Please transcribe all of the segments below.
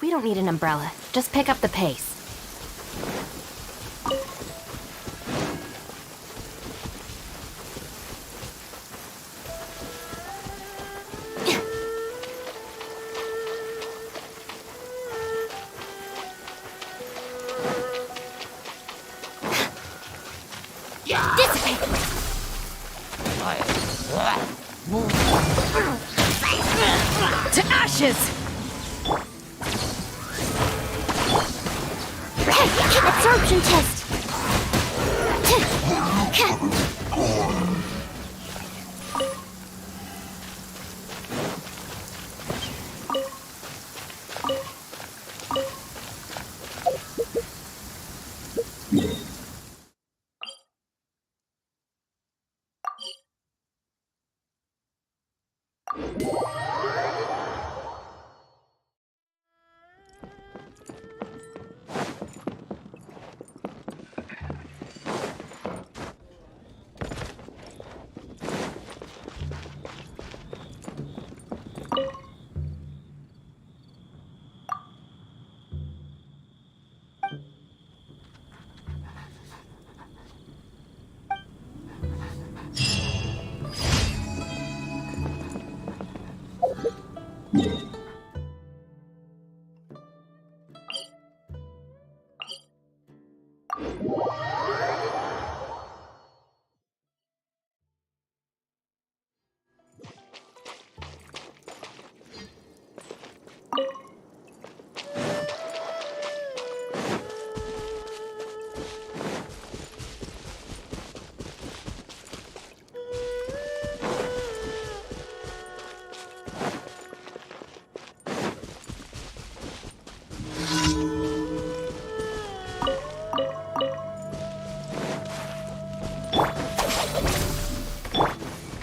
We don't need an umbrella. Just pick up the pace. Dissipate! To ashes! Absorption test!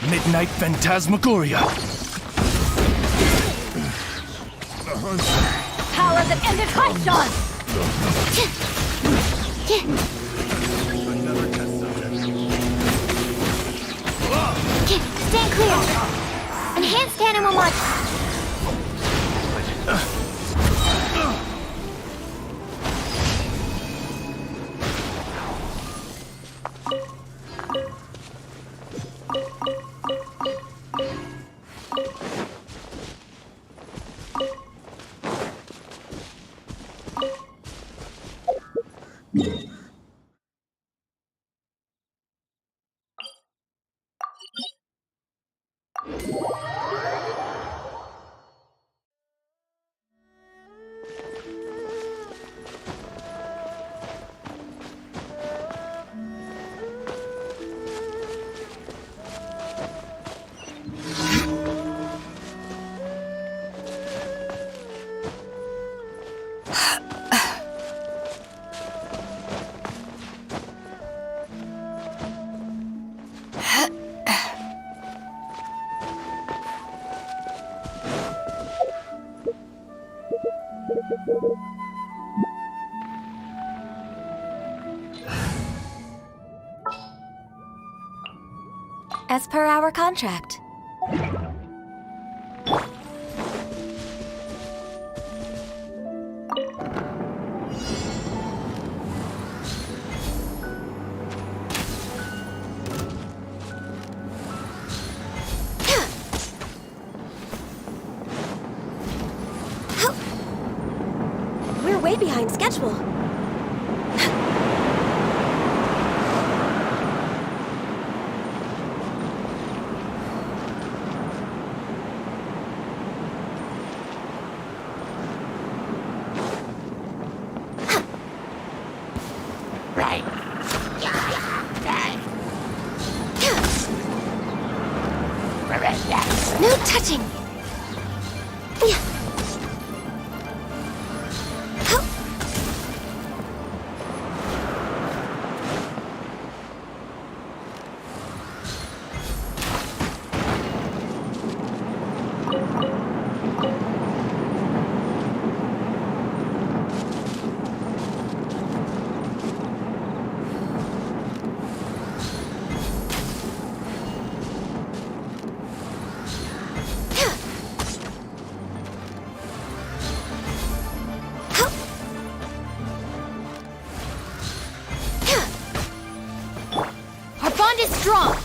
Midnight Phantasmagoria. Power that ended Archon! Stand clear! Enhanced animal mod. as per our contract. We're way behind schedule. No touching! Our bond is strong!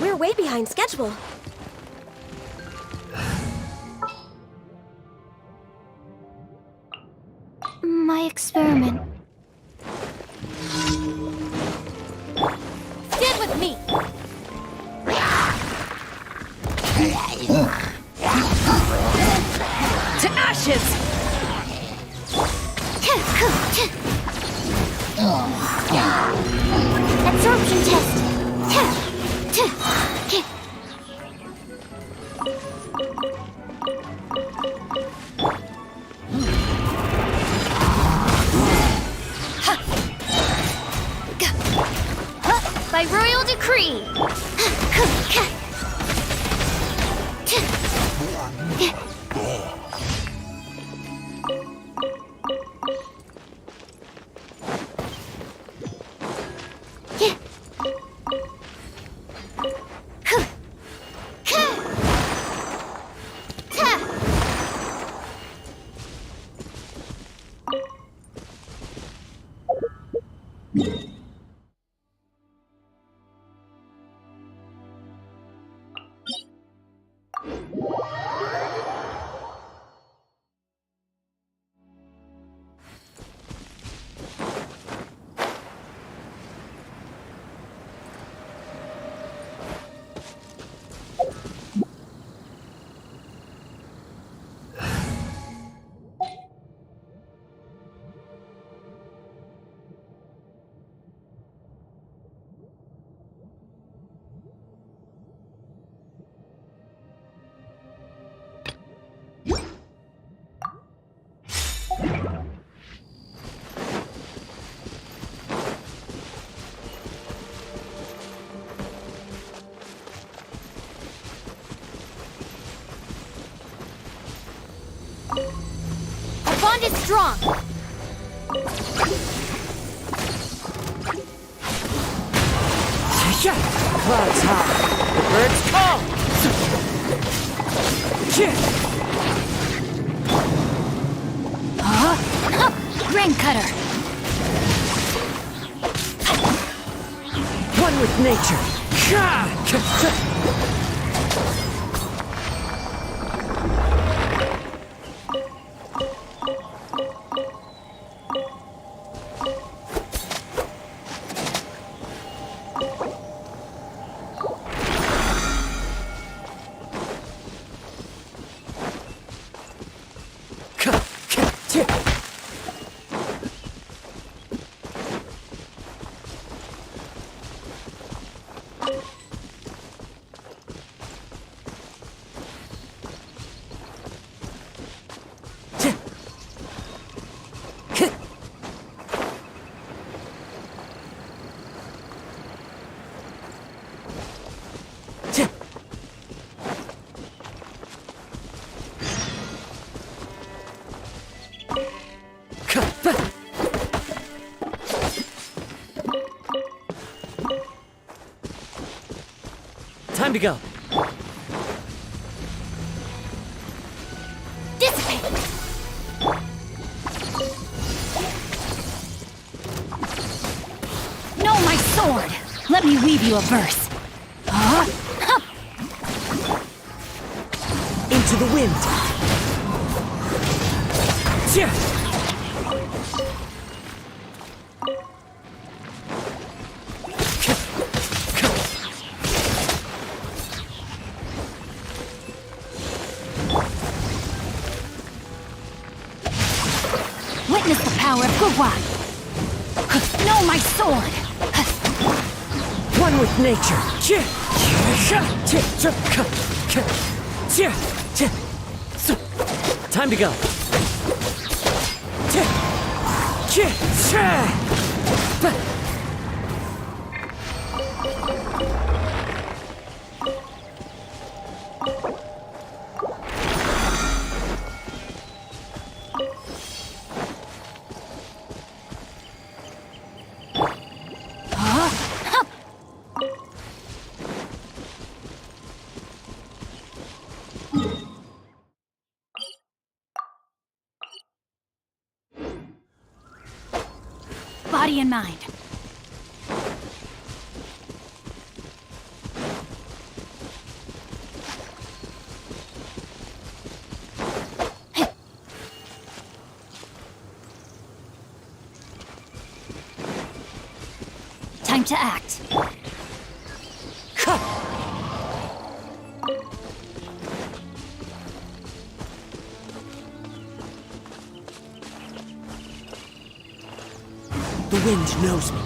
We're way behind schedule. My experiment. Stand with me! To ashes! Absorption test! By royal decree! Our bond is strong! Clouds high. Birds call! Rain cutter. One with nature. Time to go. Dissipate. No, my sword. Let me weave you a verse. Into the wind. Witness the power of Gugwa. No, my sword. One with nature. Time to go. Body and mind. Time to act. The wind knows me.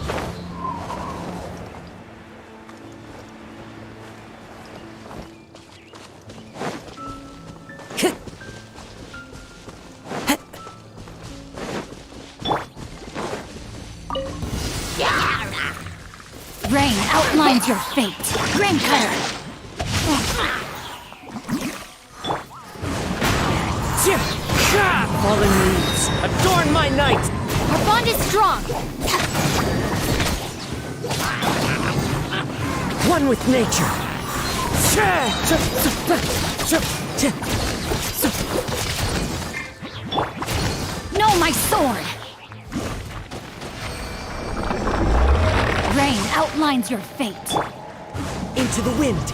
Rain outlines your fate. Rain cutter. Fallen leaves, adorn my night! Our bond is strong. One with nature. No, my sword. Rain outlines your fate. Into the wind.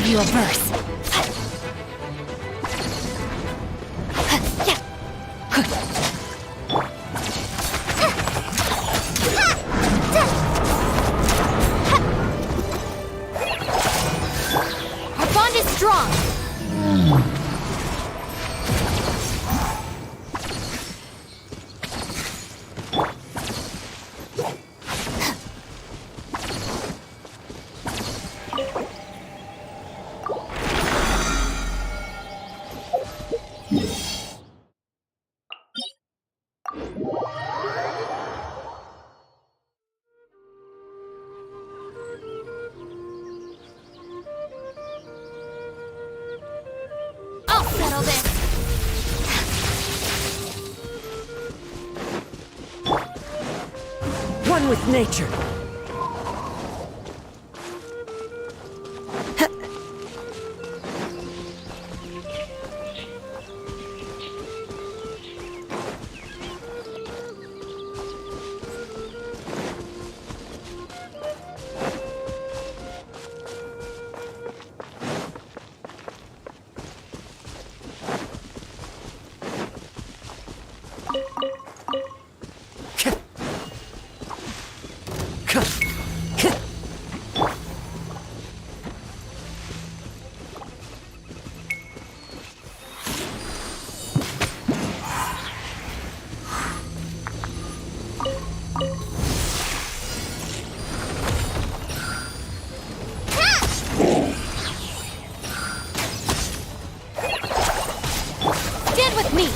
you a verse. Our bond is strong. I'll settle this. One with nature. Stand with me.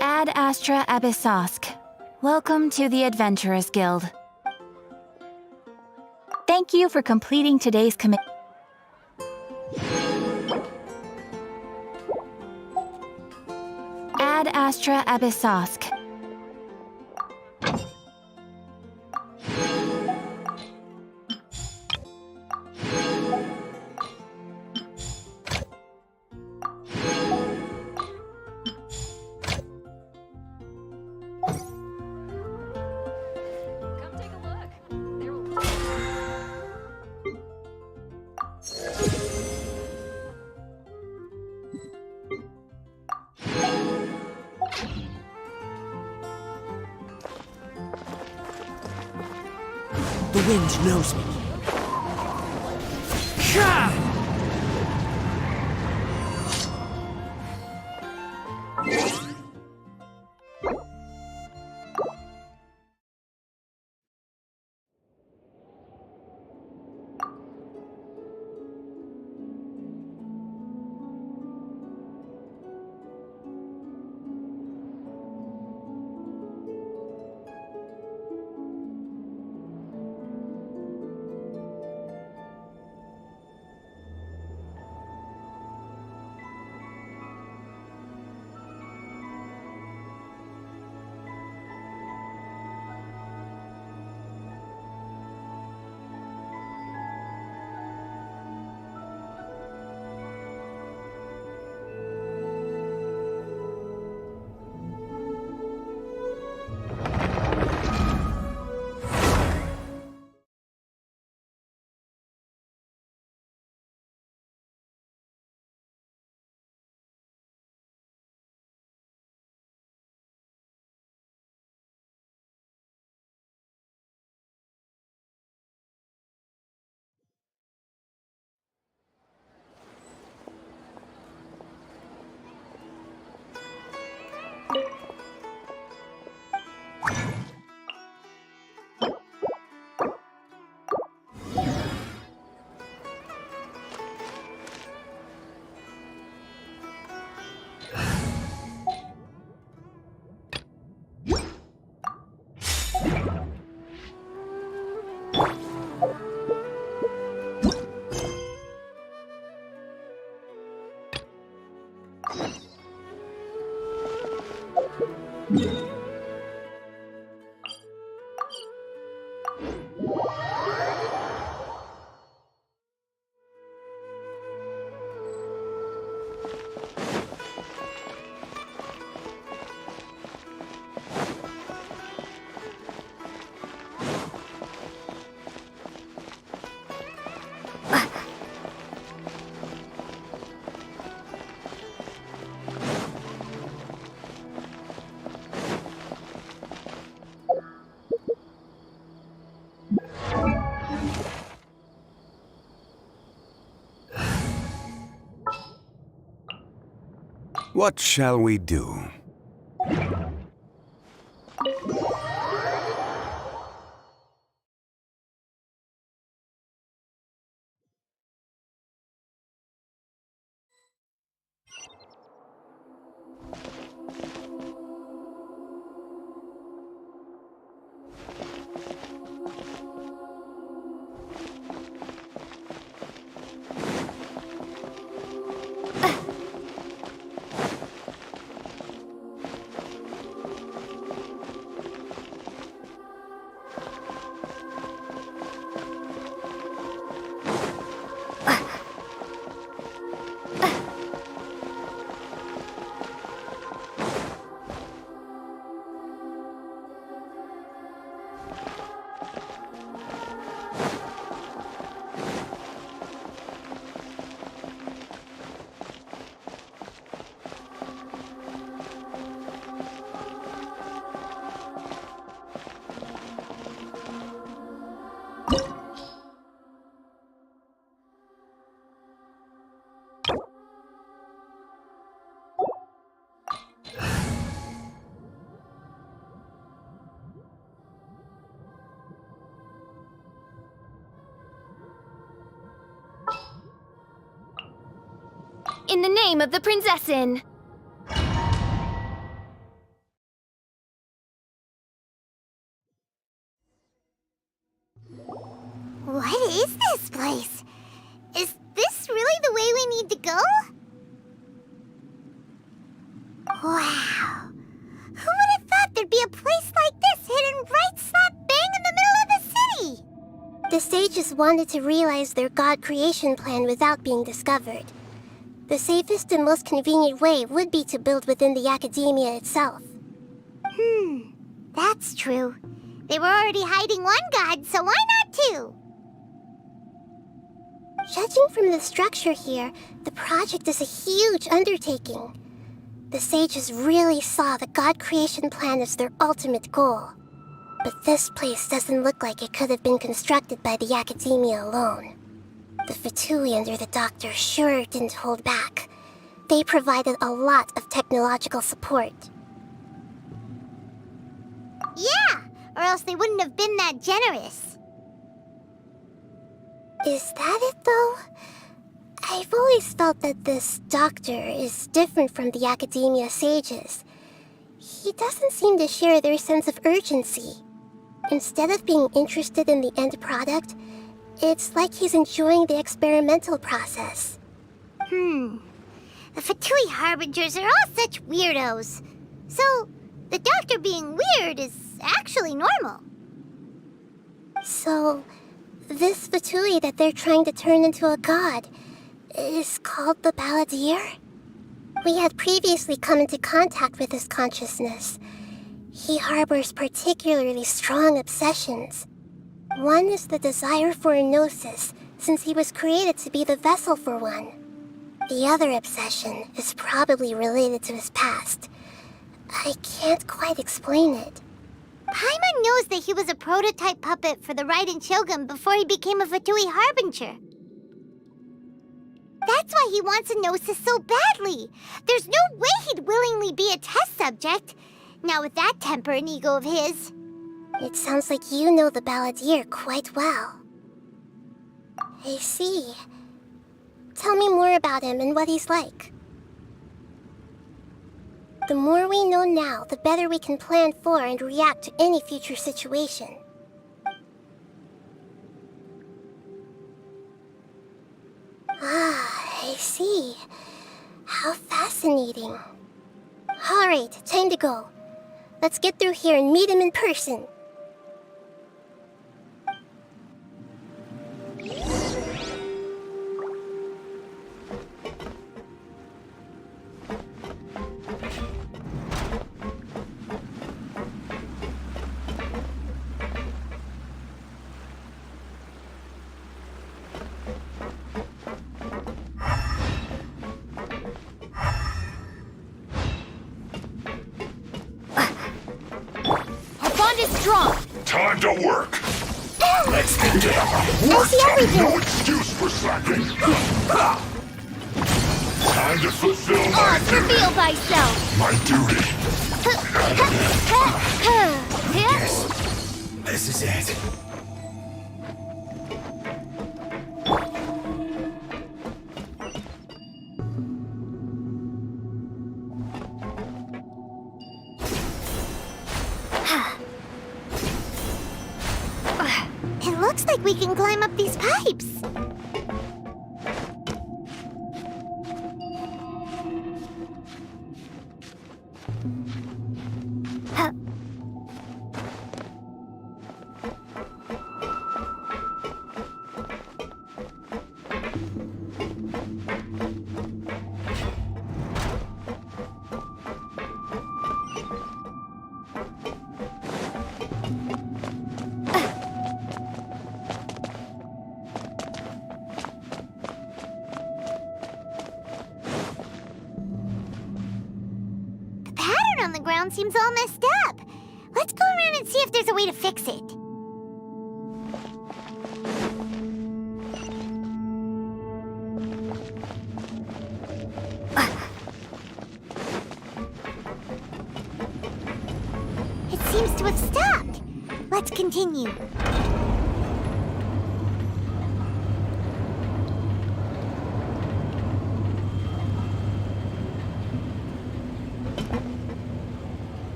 Ad Astra Abyssosk. Welcome to the Adventurers Guild. Thank you for completing today's commitment. Ad Astra Abyssosk. The wind knows me. Sha! What shall we do? In the name of the Prinzessin! What is this place? Is this really the way we need to go? Wow. Who would have thought there'd be a place like this hidden right slap bang in the middle of the city? The sages wanted to realize their god creation plan without being discovered. The safest and most convenient way would be to build within the academia itself. That's true. They were already hiding one god, so why not two? Judging from the structure here, the project is a huge undertaking. The sages really saw the god creation plan as their ultimate goal. But this place doesn't look like it could have been constructed by the academia alone. The Fatui under the Doctor sure didn't hold back. They provided a lot of technological support. Yeah, or else they wouldn't have been that generous. Is that it, though? I've always felt that this Doctor is different from the academia sages. He doesn't seem to share their sense of urgency. Instead of being interested in the end product, it's like he's enjoying the experimental process. The Fatui Harbingers are all such weirdos. So, the Doctor being weird is actually normal. So, this Fatui that they're trying to turn into a god is called the Balladeer? We had previously come into contact with his consciousness. He harbors particularly strong obsessions. One is the desire for a gnosis, since he was created to be the vessel for one. The other obsession is probably related to his past. I can't quite explain it. Paimon knows that he was a prototype puppet for the Raiden Shogun before he became a Fatui Harbinger. That's why he wants a gnosis so badly. There's no way he'd willingly be a test subject. Now with that temper and ego of his. It sounds like you know the Balladeer quite well. I see. Tell me more about him and what he's like. The more we know now, the better we can plan for and react to any future situation. Ah, I see. How fascinating. Alright, time to go. Let's get through here and meet him in person. Strong! Time to work! Let's get to I work see time! everything. No excuse for slacking! Time to fulfill my duty! Reveal thyself! My duty! Yes. This is it. It looks like we can climb up these pipes. On the ground seems all messed up. Let's go around and see if there's a way to fix it. It seems to have stopped. Let's continue.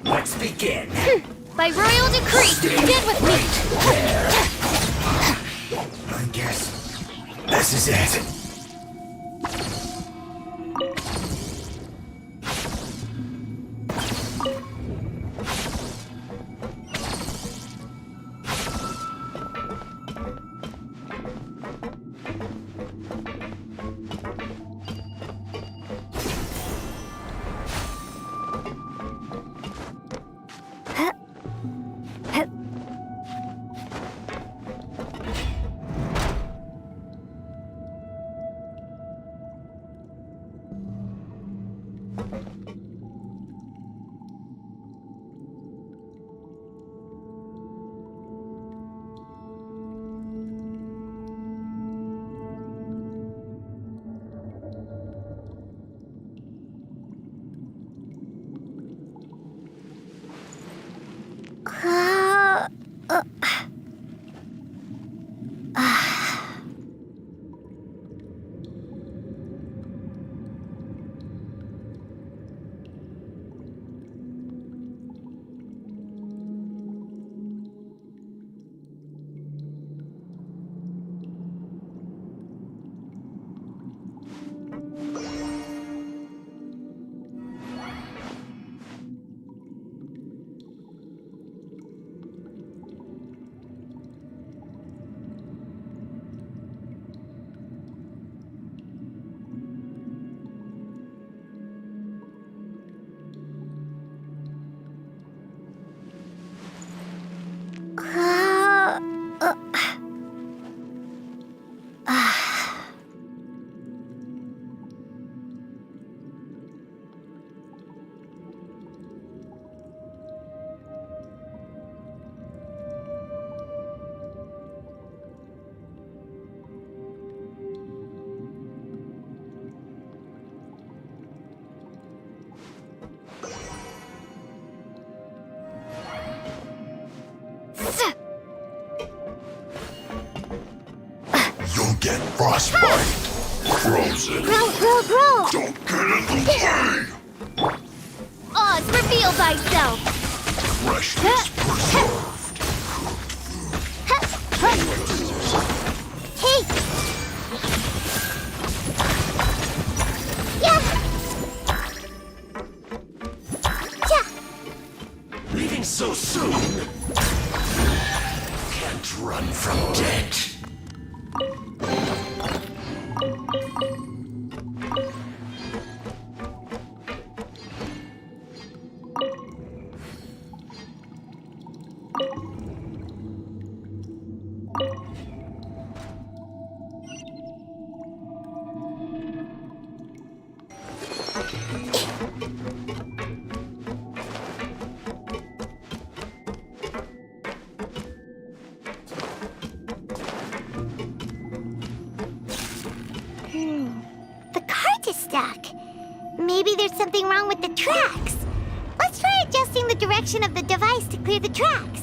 Let's begin. By royal decree, get with me! I guess this is it. You'll get frostbite! frozen. Grow, grow, grow! Don't get in the way! Oz, reveal thyself! Freshness preserved. Hey! Yeah! Yeah! Leaving so soon? Can't run from death. The cart is stuck. Maybe there's something wrong with the tracks. Let's try adjusting the direction of the device to clear the tracks.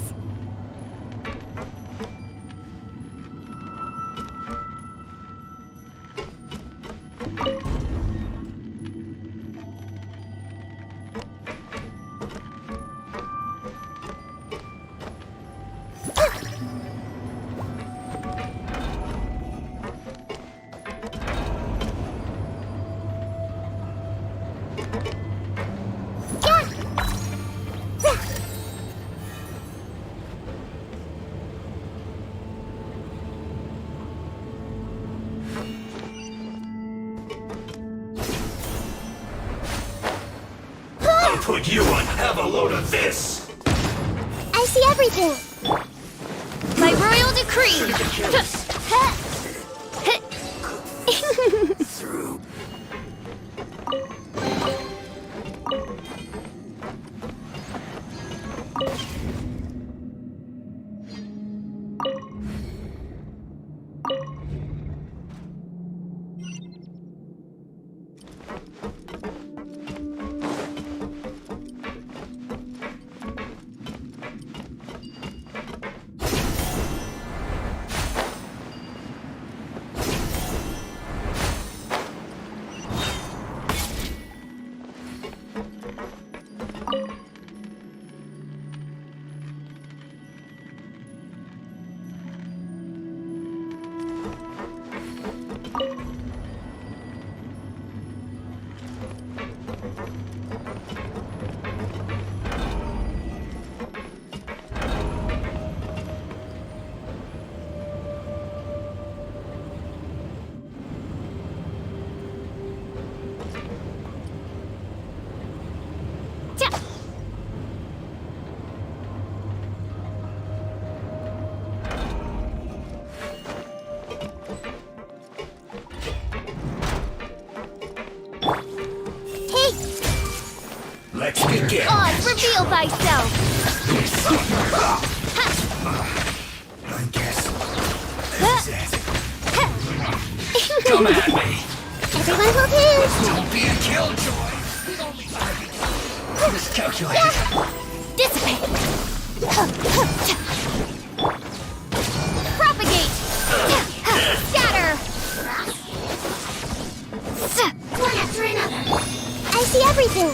I'll put you on. Have a load of this. I see everything. By royal decree! Through. Let's begin. Oz, reveal thyself! I guess this is it. Come at me. Everyone will lose. Don't be a killjoy. Miscalculated. Dissipate! Propagate! Scatter! One after another. I see everything.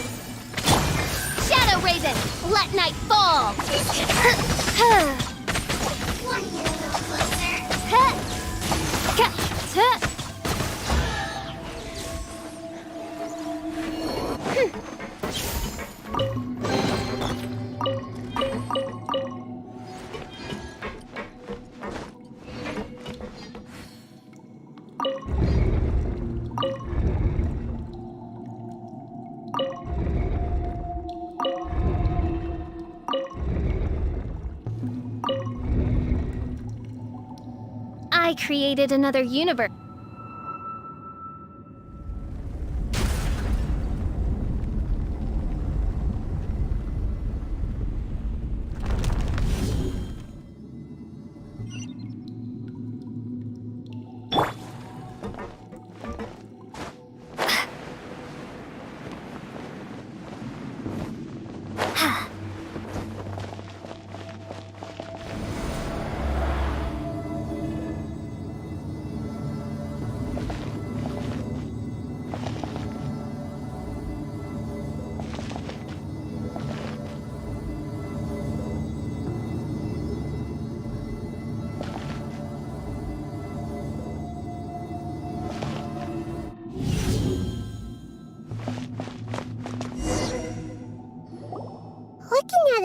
Shadow Raven! Let night fall! Want to get a little closer? I created another universe.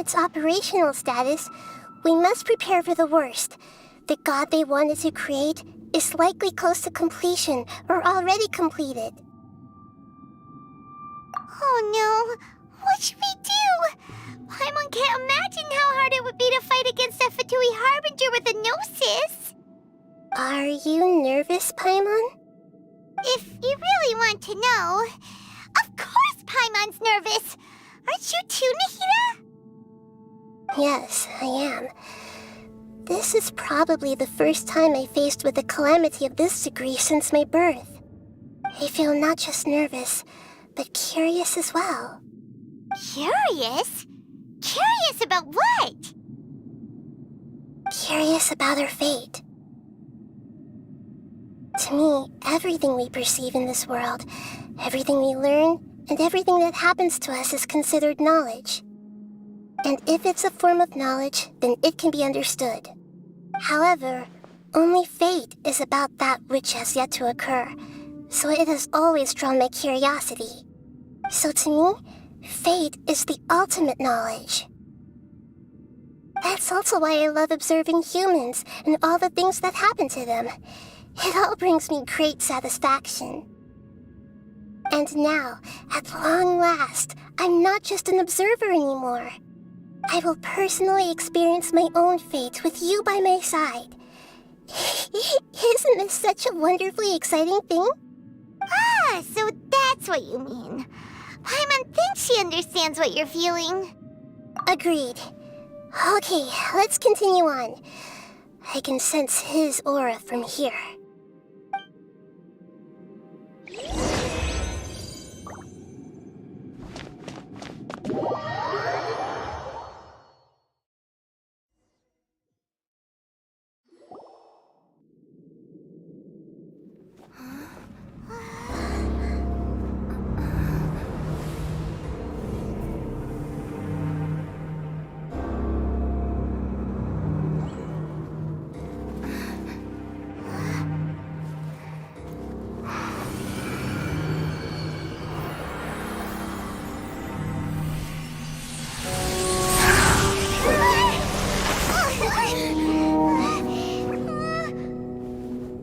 its operational status, we must prepare for the worst. The god they wanted to create is likely close to completion or already completed. Oh no! What should we do? Paimon can't imagine how hard it would be to fight against a Fatui Harbinger with a Gnosis! Are you nervous, Paimon? If you really want to know... Of course Paimon's nervous! Aren't you too, Nahida? Yes, I am. This is probably the first time I faced with a calamity of this degree since my birth. I feel not just nervous, but curious as well. Curious? Curious about what? Curious about our fate. To me, everything we perceive in this world, everything we learn, and everything that happens to us is considered knowledge. And if it's a form of knowledge, then it can be understood. However, only fate is about that which has yet to occur, so it has always drawn my curiosity. So to me, fate is the ultimate knowledge. That's also why I love observing humans and all the things that happen to them. It all brings me great satisfaction. And now, at long last, I'm not just an observer anymore. I will personally experience my own fate with you by my side. Isn't this such a wonderfully exciting thing? Ah, so that's what you mean. Paimon thinks she understands what you're feeling. Agreed. Okay, let's continue on. I can sense his aura from here.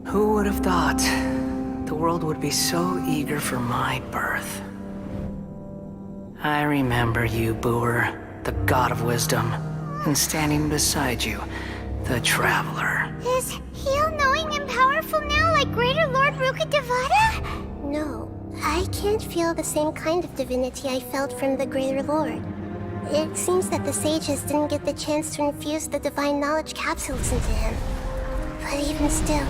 Who would have thought the world would be so eager for my birth? I remember you, Booer, the god of wisdom, and standing beside you, the traveler. Is he all-knowing and powerful now like Greater Lord Rukkhadevata? No, I can't feel the same kind of divinity I felt from the Greater Lord. It seems that the sages didn't get the chance to infuse the divine knowledge capsules into him. But even still,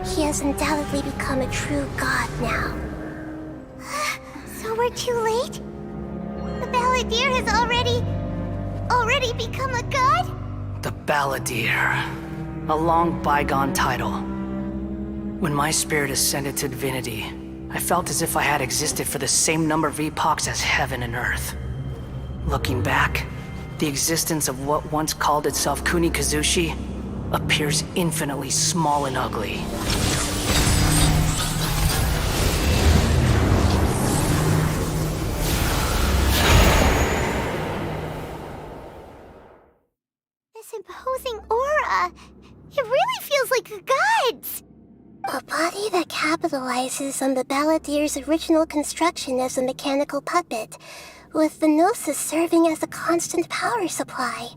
he has undoubtedly become a true god now. So we're too late? The Balladeer has already become a god? The Balladeer. A long bygone title. When my spirit ascended to divinity, I felt as if I had existed for the same number of epochs as heaven and earth. Looking back, the existence of what once called itself Kunikazushi appears infinitely small and ugly. This imposing aura, it really feels like the gods! A body that capitalizes on the Balladeer's original construction as a mechanical puppet, with the Gnosis serving as a constant power supply.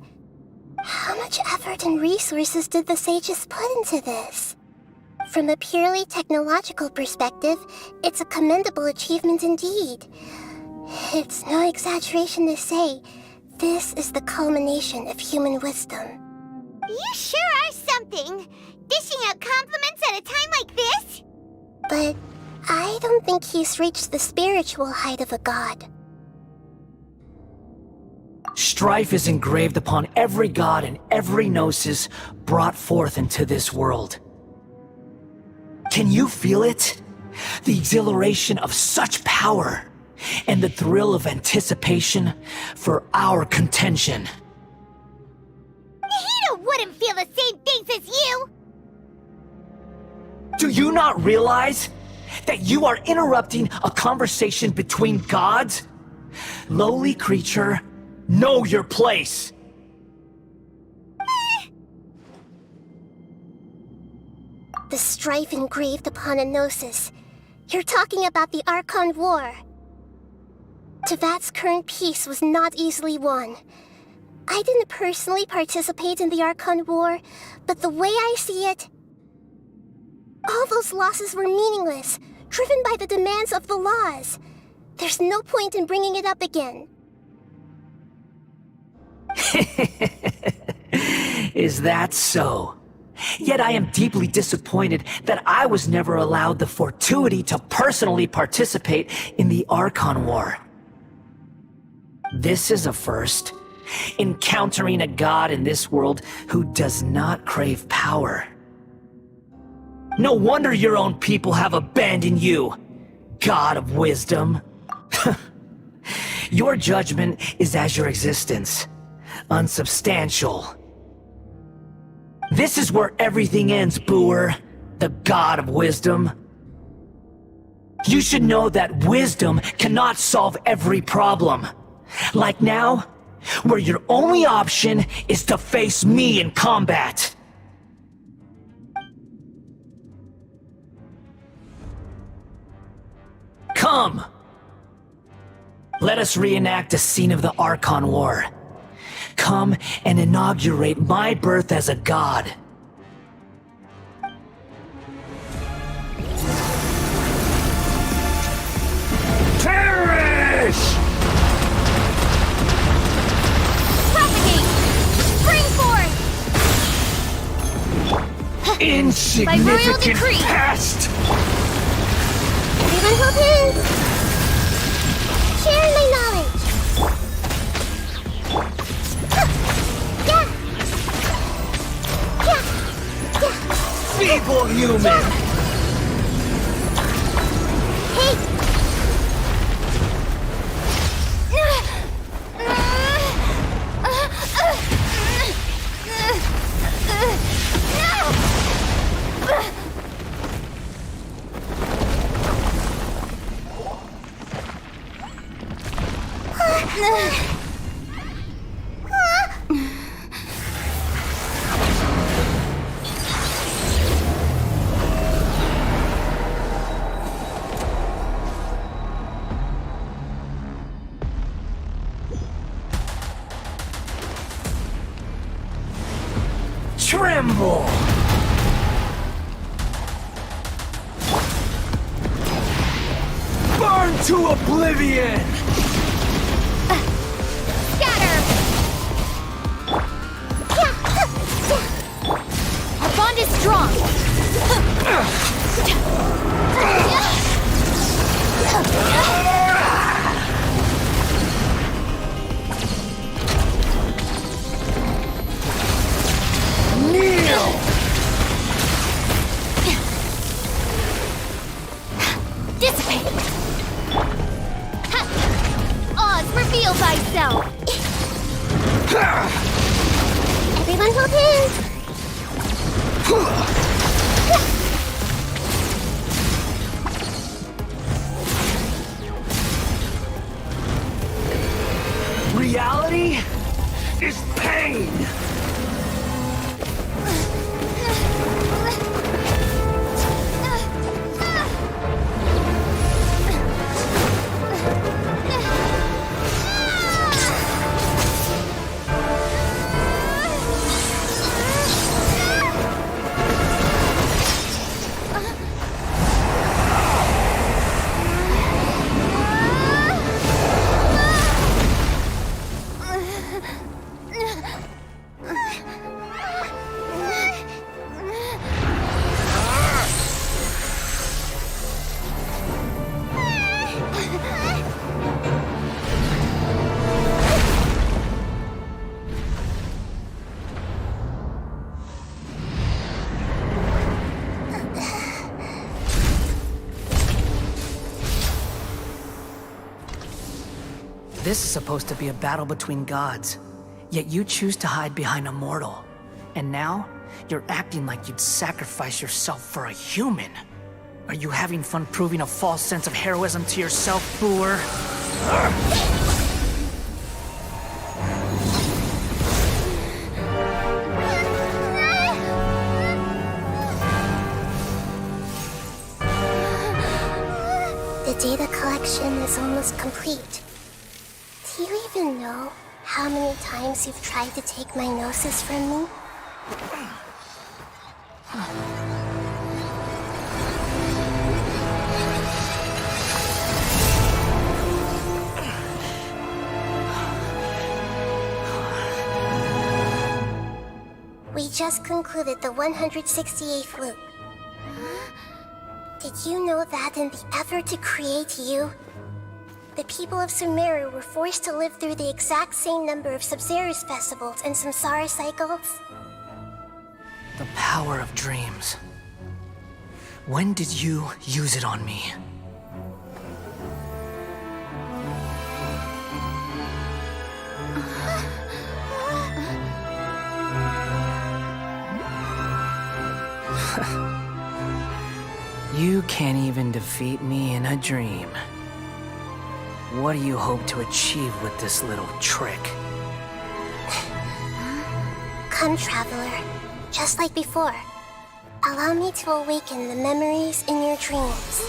How much effort and resources did the sages put into this? From a purely technological perspective, it's a commendable achievement indeed. It's no exaggeration to say, this is the culmination of human wisdom. You sure are something! Dishing out compliments at a time like this? But I don't think he's reached the spiritual height of a god. Strife is engraved upon every god and every gnosis brought forth into this world. Can you feel it? The exhilaration of such power, and the thrill of anticipation for our contention. Nahida wouldn't feel the same things as you! Do you not realize that you are interrupting a conversation between gods? Lowly creature, know your place! strife engraved upon a gnosis. You're talking about the Archon War. Teyvat's current peace was not easily won. I didn't personally participate in the Archon War, but the way I see it, all those losses were meaningless, driven by the demands of the laws. There's no point in bringing it up again. Is that so? Yet I am deeply disappointed that I was never allowed the fortuity to personally participate in the Archon War. This is a first. Encountering a god in this world who does not crave power. No wonder your own people have abandoned you, God of Wisdom. Your judgment is as your existence, unsubstantial. This is where everything ends, Booer, the God of Wisdom. You should know that wisdom cannot solve every problem. Like now, where your only option is to face me in combat. Come! Let us reenact a scene of the Archon War. Come and inaugurate my birth as a god. Perish! Propagate! Spring forth! Insignificant decree. pest! Everyone hop in! Share my knowledge! Feeble human! Hey! Tremble! Burn to oblivion! Scatter! Our bond is strong! Kneel! Dissipate! Oz, reveal thyself! Everyone hop in! Reality is pain! This is supposed to be a battle between gods, yet you choose to hide behind a mortal. And now, you're acting like you'd sacrifice yourself for a human. Are you having fun proving a false sense of heroism to yourself, Booer? data collection is almost complete. Do you even know how many times you've tried to take my gnosis from me? We just concluded the 168th loop. Did you know that in the effort to create you, the people of Sumeru were forced to live through the exact same number of Sub-Zerus festivals and Samsara cycles? The power of dreams. When did you use it on me? You can't even defeat me in a dream. What do you hope to achieve with this little trick? Come, Traveler. Just like before. Allow me to awaken the memories in your dreams.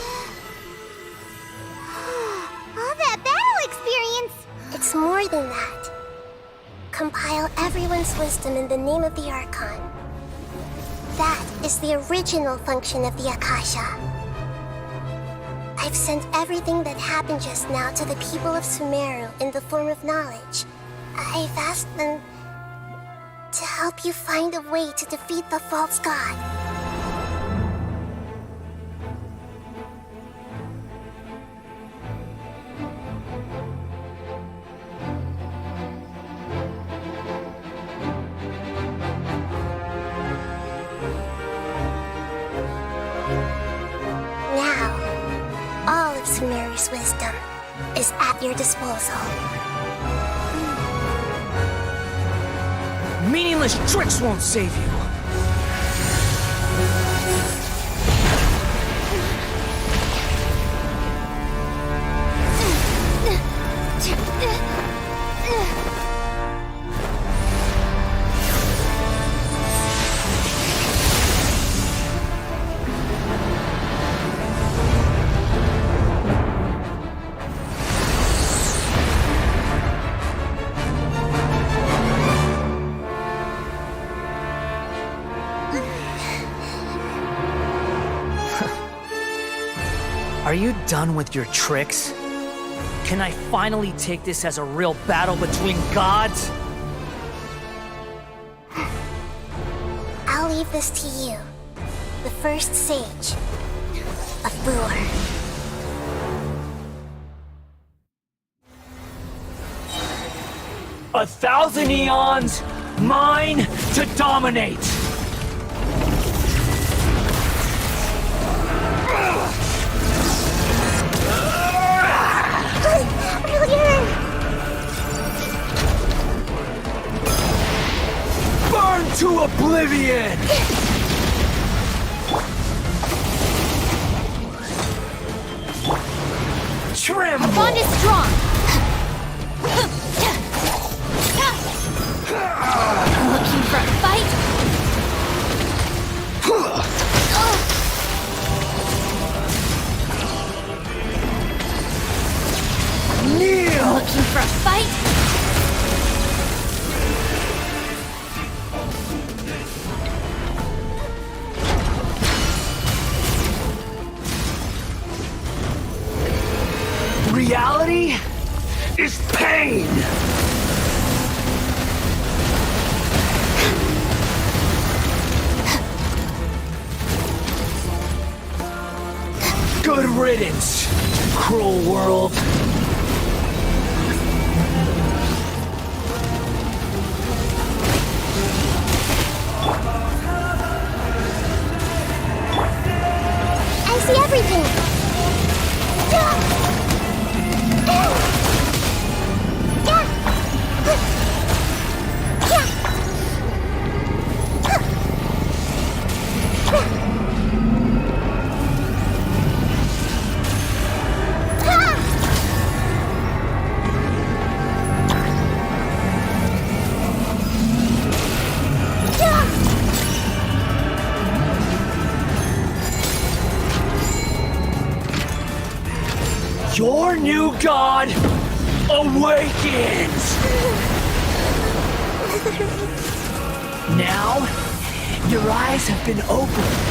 All that battle experience! It's more than that. Compile everyone's wisdom in the name of the Archon. That is the original function of the Akasha. I've sent everything that happened just now to the people of Sumeru in the form of knowledge. I've asked them to help you find a way to defeat the false god. Sumeru's wisdom is at your disposal. Meaningless tricks won't save you! Are you done with your tricks? Can I finally take this as a real battle between gods? I'll leave this to you, the first sage of Bur. 1,000 eons, mine to dominate! Burn to oblivion! Tremble! Our bond is strong! Looking for a fight? Kneel! Looking for a fight? Reality is pain! Good riddance, cruel world. I see everything! Your new god awakens! Now, your eyes have been opened.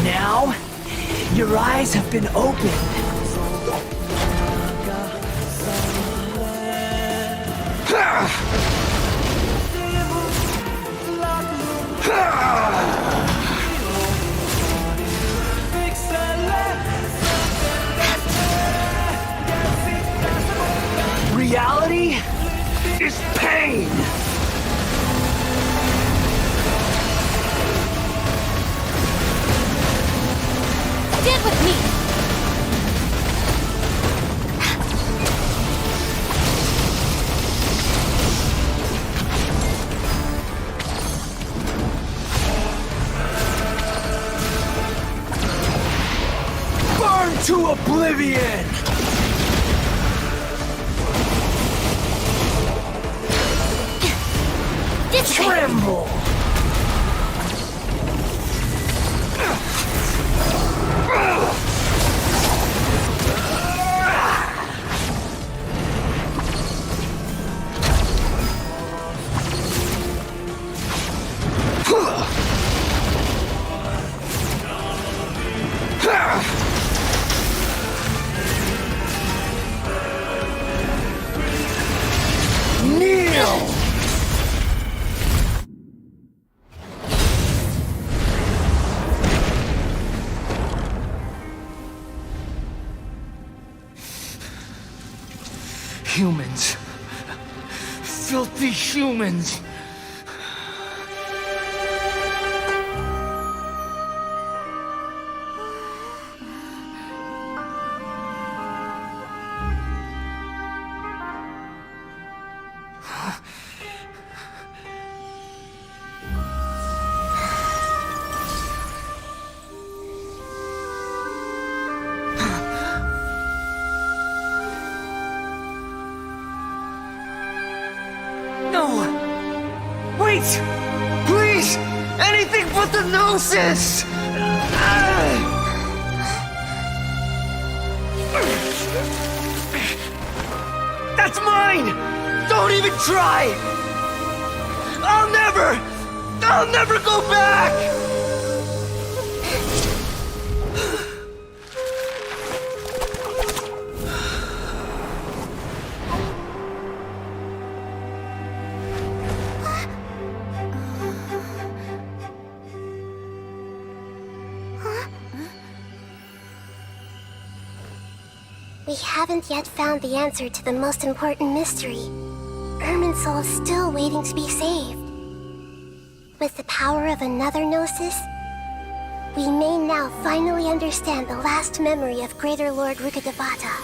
Now, your eyes have been opened. Reality is pain. Get with me! Burn to oblivion! Tremble! Kneel! Humans. Filthy humans. Wait! Please! Anything but the gnosis! That's mine! Don't even try! I'll never go back! We haven't yet found the answer to the most important mystery. Irminsul is still waiting to be saved. With the power of another Gnosis, we may now finally understand the last memory of Greater Lord Rukkhadevata.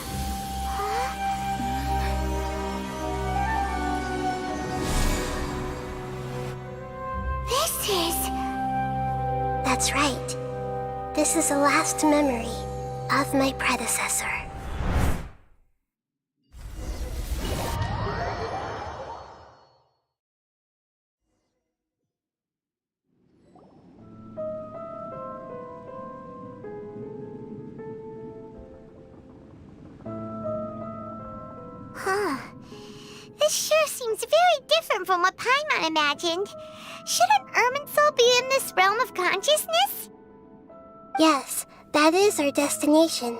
This is... That's right. This is the last memory of my predecessor. This sure seems very different from what Paimon imagined. Shouldn't Irminsul be in this realm of consciousness? Yes, that is our destination.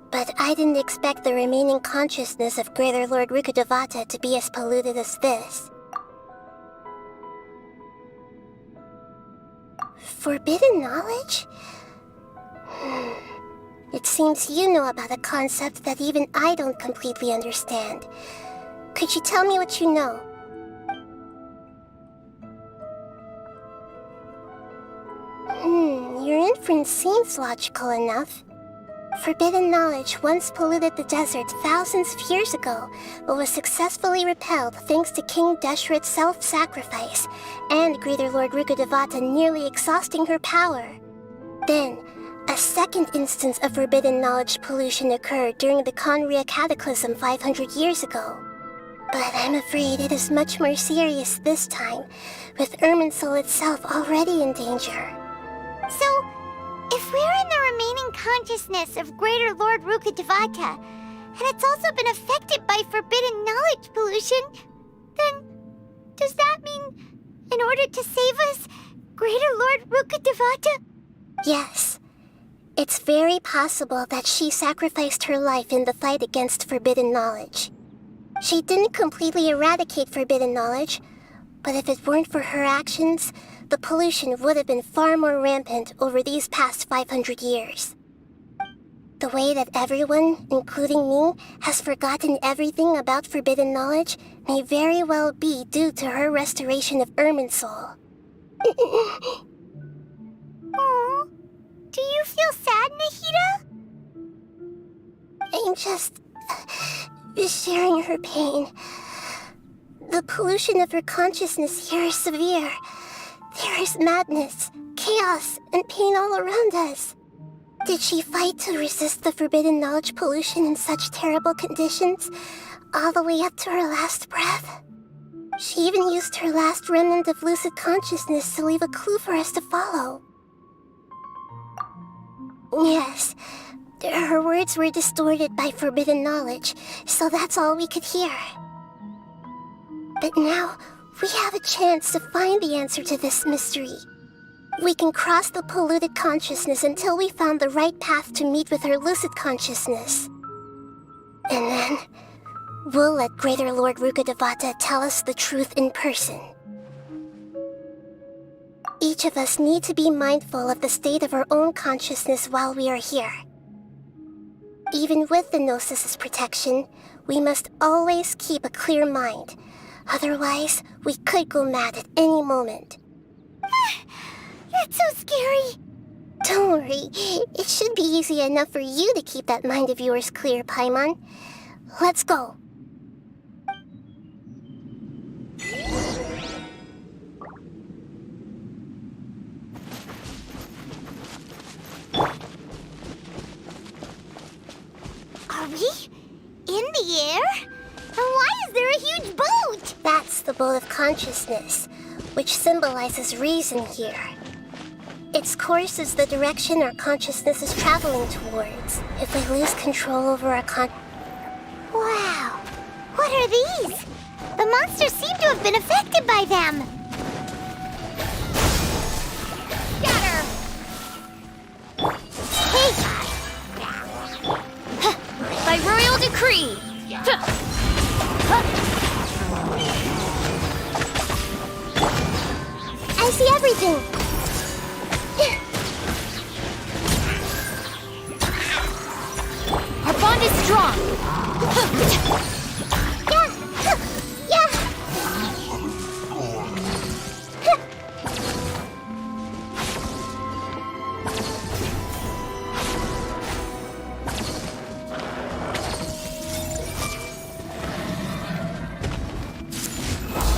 But I didn't expect the remaining consciousness of Greater Lord Rukkhadevata to be as polluted as this. Forbidden knowledge? It seems you know about a concept that even I don't completely understand. Could you tell me what you know? Your inference seems logical enough. Forbidden knowledge once polluted the desert thousands of years ago, but was successfully repelled thanks to King Deshret's self-sacrifice, and Greater Lord Rukkhadevata nearly exhausting her power. Then, a second instance of forbidden knowledge pollution occurred during the Conria Cataclysm 500 years ago. But I'm afraid it is much more serious this time, with Irminsul itself already in danger. So, if we're in the remaining consciousness of Greater Lord Rukkhadevata, and it's also been affected by forbidden knowledge pollution, then does that mean, in order to save us, Greater Lord Rukkhadevata? Yes. It's very possible that she sacrificed her life in the fight against forbidden knowledge. She didn't completely eradicate forbidden knowledge, but if it weren't for her actions, the pollution would have been far more rampant over these past 500 years. The way that everyone, including me, has forgotten everything about forbidden knowledge may very well be due to her restoration of Irminsul. Aww. Do you feel sad, Nahida? I'm just sharing her pain. The pollution of her consciousness here is severe. There is madness, chaos, and pain all around us. Did she fight to resist the forbidden knowledge pollution in such terrible conditions, all the way up to her last breath? She even used her last remnant of lucid consciousness to leave a clue for us to follow. Yes, her words were distorted by forbidden knowledge, so that's all we could hear. But now, we have a chance to find the answer to this mystery. We can cross the polluted consciousness until we found the right path to meet with her lucid consciousness. And then, we'll let Greater Lord Rukkhadevata tell us the truth in person. Each of us need to be mindful of the state of our own consciousness while we are here. Even with the Gnosis' protection, we must always keep a clear mind. Otherwise, we could go mad at any moment. That's so scary. Don't worry, it should be easy enough for you to keep that mind of yours clear, Paimon. Let's go. Are we in the air? And why is there a huge boat? That's the boat of consciousness, which symbolizes reason here. Its course is the direction our consciousness is traveling towards. If we lose control over our Wow! What are these? The monsters seem to have been affected by them. Scatter! Hey! By royal decree! I see everything! Our bond is strong! Yeah!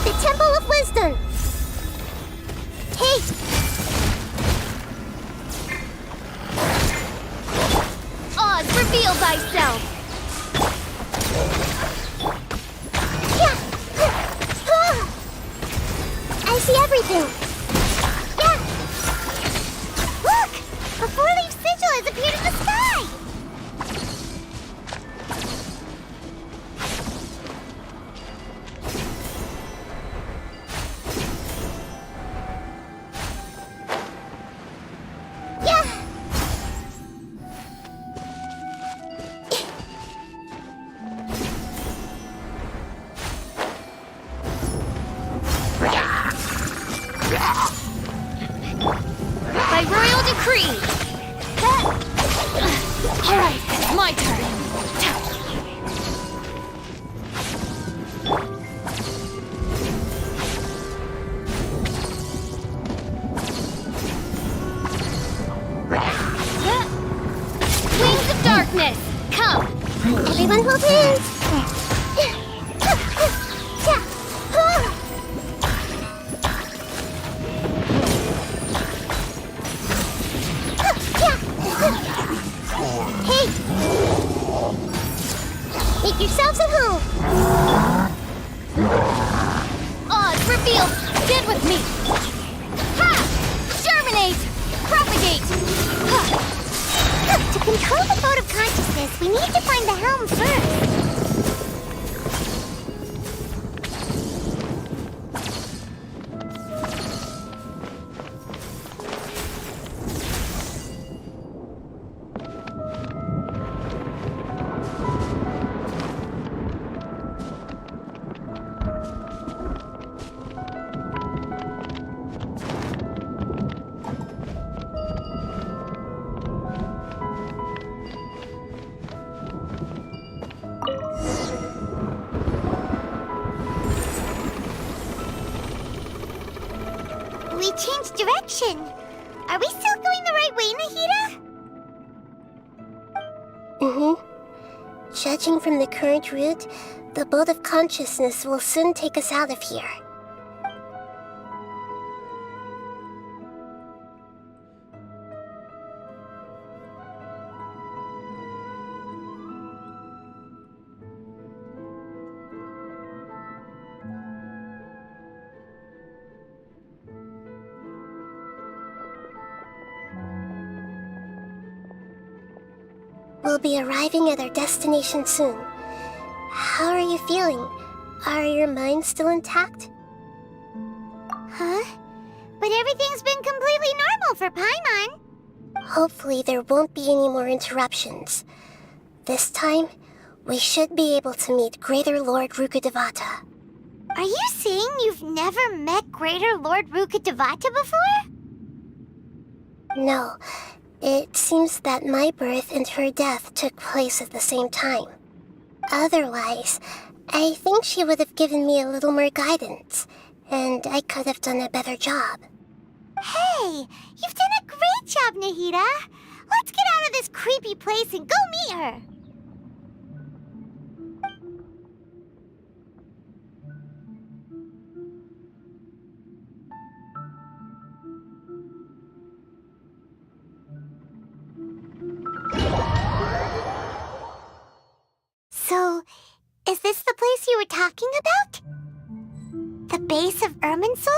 The Temple of Wisdom! Hey! Oz, reveal thyself! I see everything! Yeah! Look! A four-leaf sigil has appeared in the sky! Yeah! By royal decree! Alright, it's my turn! Wings of Both hands! Hey! Make yourselves at home! Odds revealed! Stand with me! Ha! Germinate! Propagate! To control the boat of consciousness, we need to find the helm first. We changed direction. Are we still going the right way, Nahida? Judging from the current route, the boat of consciousness will soon take us out of here. We'll be arriving at our destination soon. How are you feeling? Are your minds still intact? Huh? But everything's been completely normal for Paimon. Hopefully there won't be any more interruptions. This time, we should be able to meet Greater Lord Rukkhadevata. Are you saying you've never met Greater Lord Rukkhadevata before? No, it seems that my birth and her death took place at the same time. Otherwise, I think she would have given me a little more guidance, and I could have done a better job. Hey, you've done a great job, Nahida. Let's get out of this creepy place and go meet her. So, is this the place you were talking about? The base of Irminsul?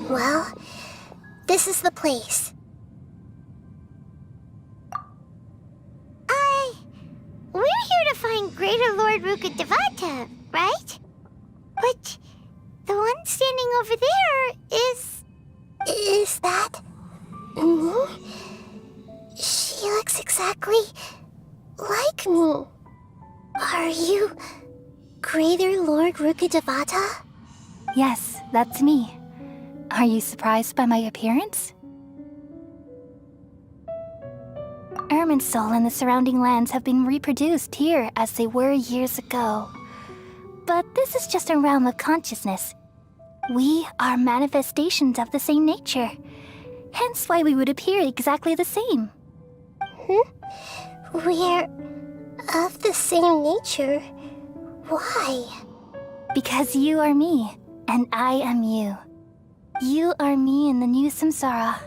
Well, this is the place. We're here to find Greater Lord Rukkhadevata, right? But the one standing over there is... Is that... me? She looks exactly like me. Are you Greater Lord Rukkhadevata? Yes, that's me. Are you surprised by my appearance? Irminsul and the surrounding lands have been reproduced here as they were years ago. But this is just a realm of consciousness. We are manifestations of the same nature. Hence why we would appear exactly the same. We're of the same nature. Why? Because you are me, and I am you. You are me in the new samsara.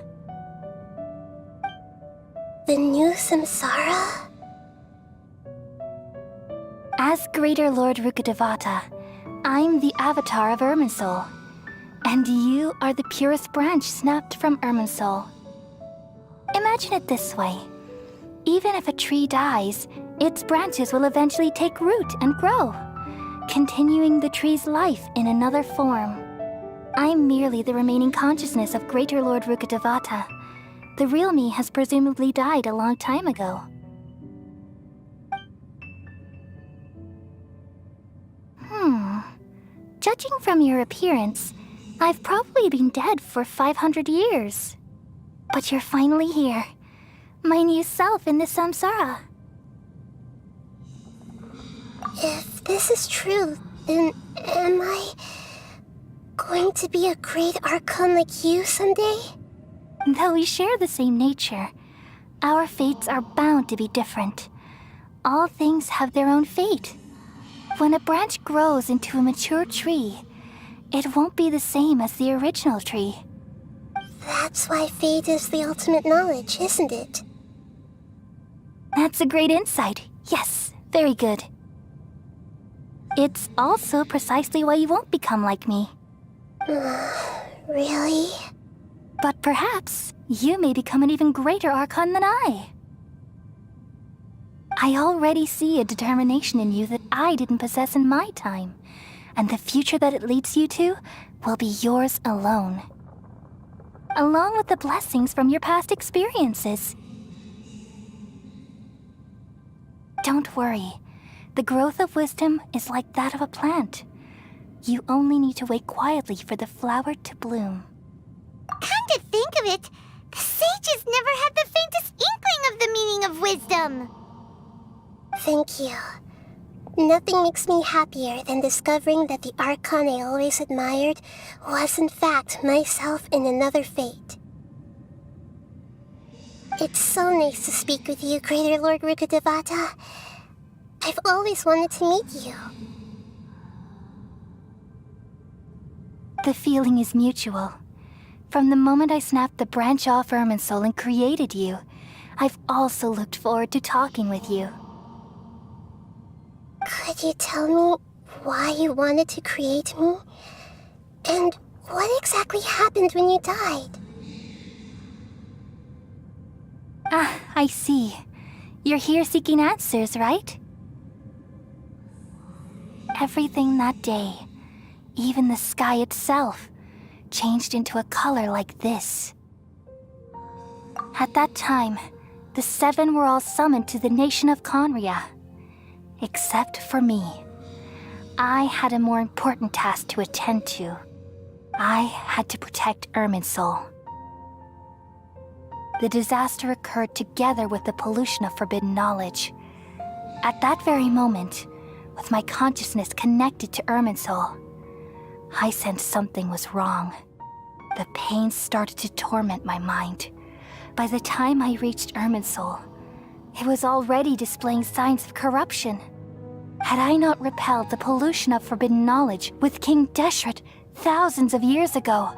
The new samsara? As Greater Lord Rukkhadevata, I'm the avatar of Irminsul. And you are the purest branch snapped from Irminsul. Imagine it this way. Even if a tree dies, its branches will eventually take root and grow, continuing the tree's life in another form. I'm merely the remaining consciousness of Greater Lord Rukkhadevata. The real me has presumably died a long time ago. Judging from your appearance, I've probably been dead for 500 years. But you're finally here. My new self in the samsara. If this is true, then am I going to be a great Archon like you someday? Though we share the same nature, our fates are bound to be different. All things have their own fate. When a branch grows into a mature tree, it won't be the same as the original tree. That's why fate is the ultimate knowledge, isn't it? That's a great insight. Yes, very good. It's also precisely why you won't become like me. Really? But perhaps you may become an even greater Archon than I. I already see a determination in you that I didn't possess in my time, and the future that it leads you to will be yours alone. Along with the blessings from your past experiences. Don't worry. The growth of wisdom is like that of a plant. You only need to wait quietly for the flower to bloom. Come to think of it, the sages never had the faintest inkling of the meaning of wisdom. Thank you. Nothing makes me happier than discovering that the Archon I always admired was in fact myself in another fate. It's so nice to speak with you, Greater Lord Rukkhadevata. I've always wanted to meet you. The feeling is mutual. From the moment I snapped the branch off Irminsul and created you, I've also looked forward to talking with you. Could you tell me why you wanted to create me? And what exactly happened when you died? Ah, I see. You're here seeking answers, right? Everything that day, even the sky itself, changed into a color like this. At that time, the seven were all summoned to the nation of Conria. Except for me. I had a more important task to attend to. I had to protect Irminsul. The disaster occurred together with the pollution of forbidden knowledge. At that very moment, with my consciousness connected to Irminsul, I sensed something was wrong. The pain started to torment my mind. By the time I reached Irminsul, it was already displaying signs of corruption. Had I not repelled the pollution of forbidden knowledge with King Deshret thousands of years ago,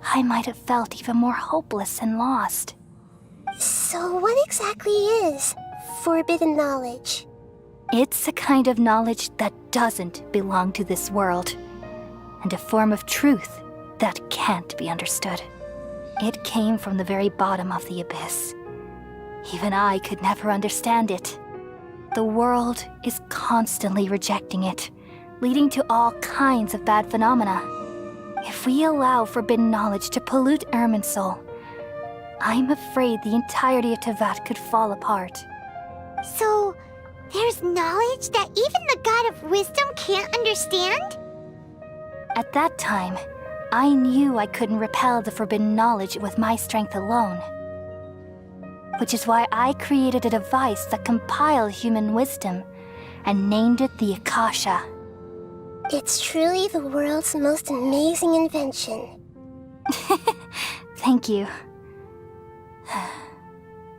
I might have felt even more hopeless and lost. So what exactly is forbidden knowledge? It's a kind of knowledge that doesn't belong to this world, and a form of truth that can't be understood. It came from the very bottom of the abyss. Even I could never understand it. The world is constantly rejecting it, leading to all kinds of bad phenomena. If we allow forbidden knowledge to pollute Irminsul, I'm afraid the entirety of Teyvat could fall apart. So, there's knowledge that even the God of wisdom can't understand? At that time, I knew I couldn't repel the forbidden knowledge with my strength alone. Which is why I created a device that compiled human wisdom and named it the Akasha. It's truly the world's most amazing invention. Thank you.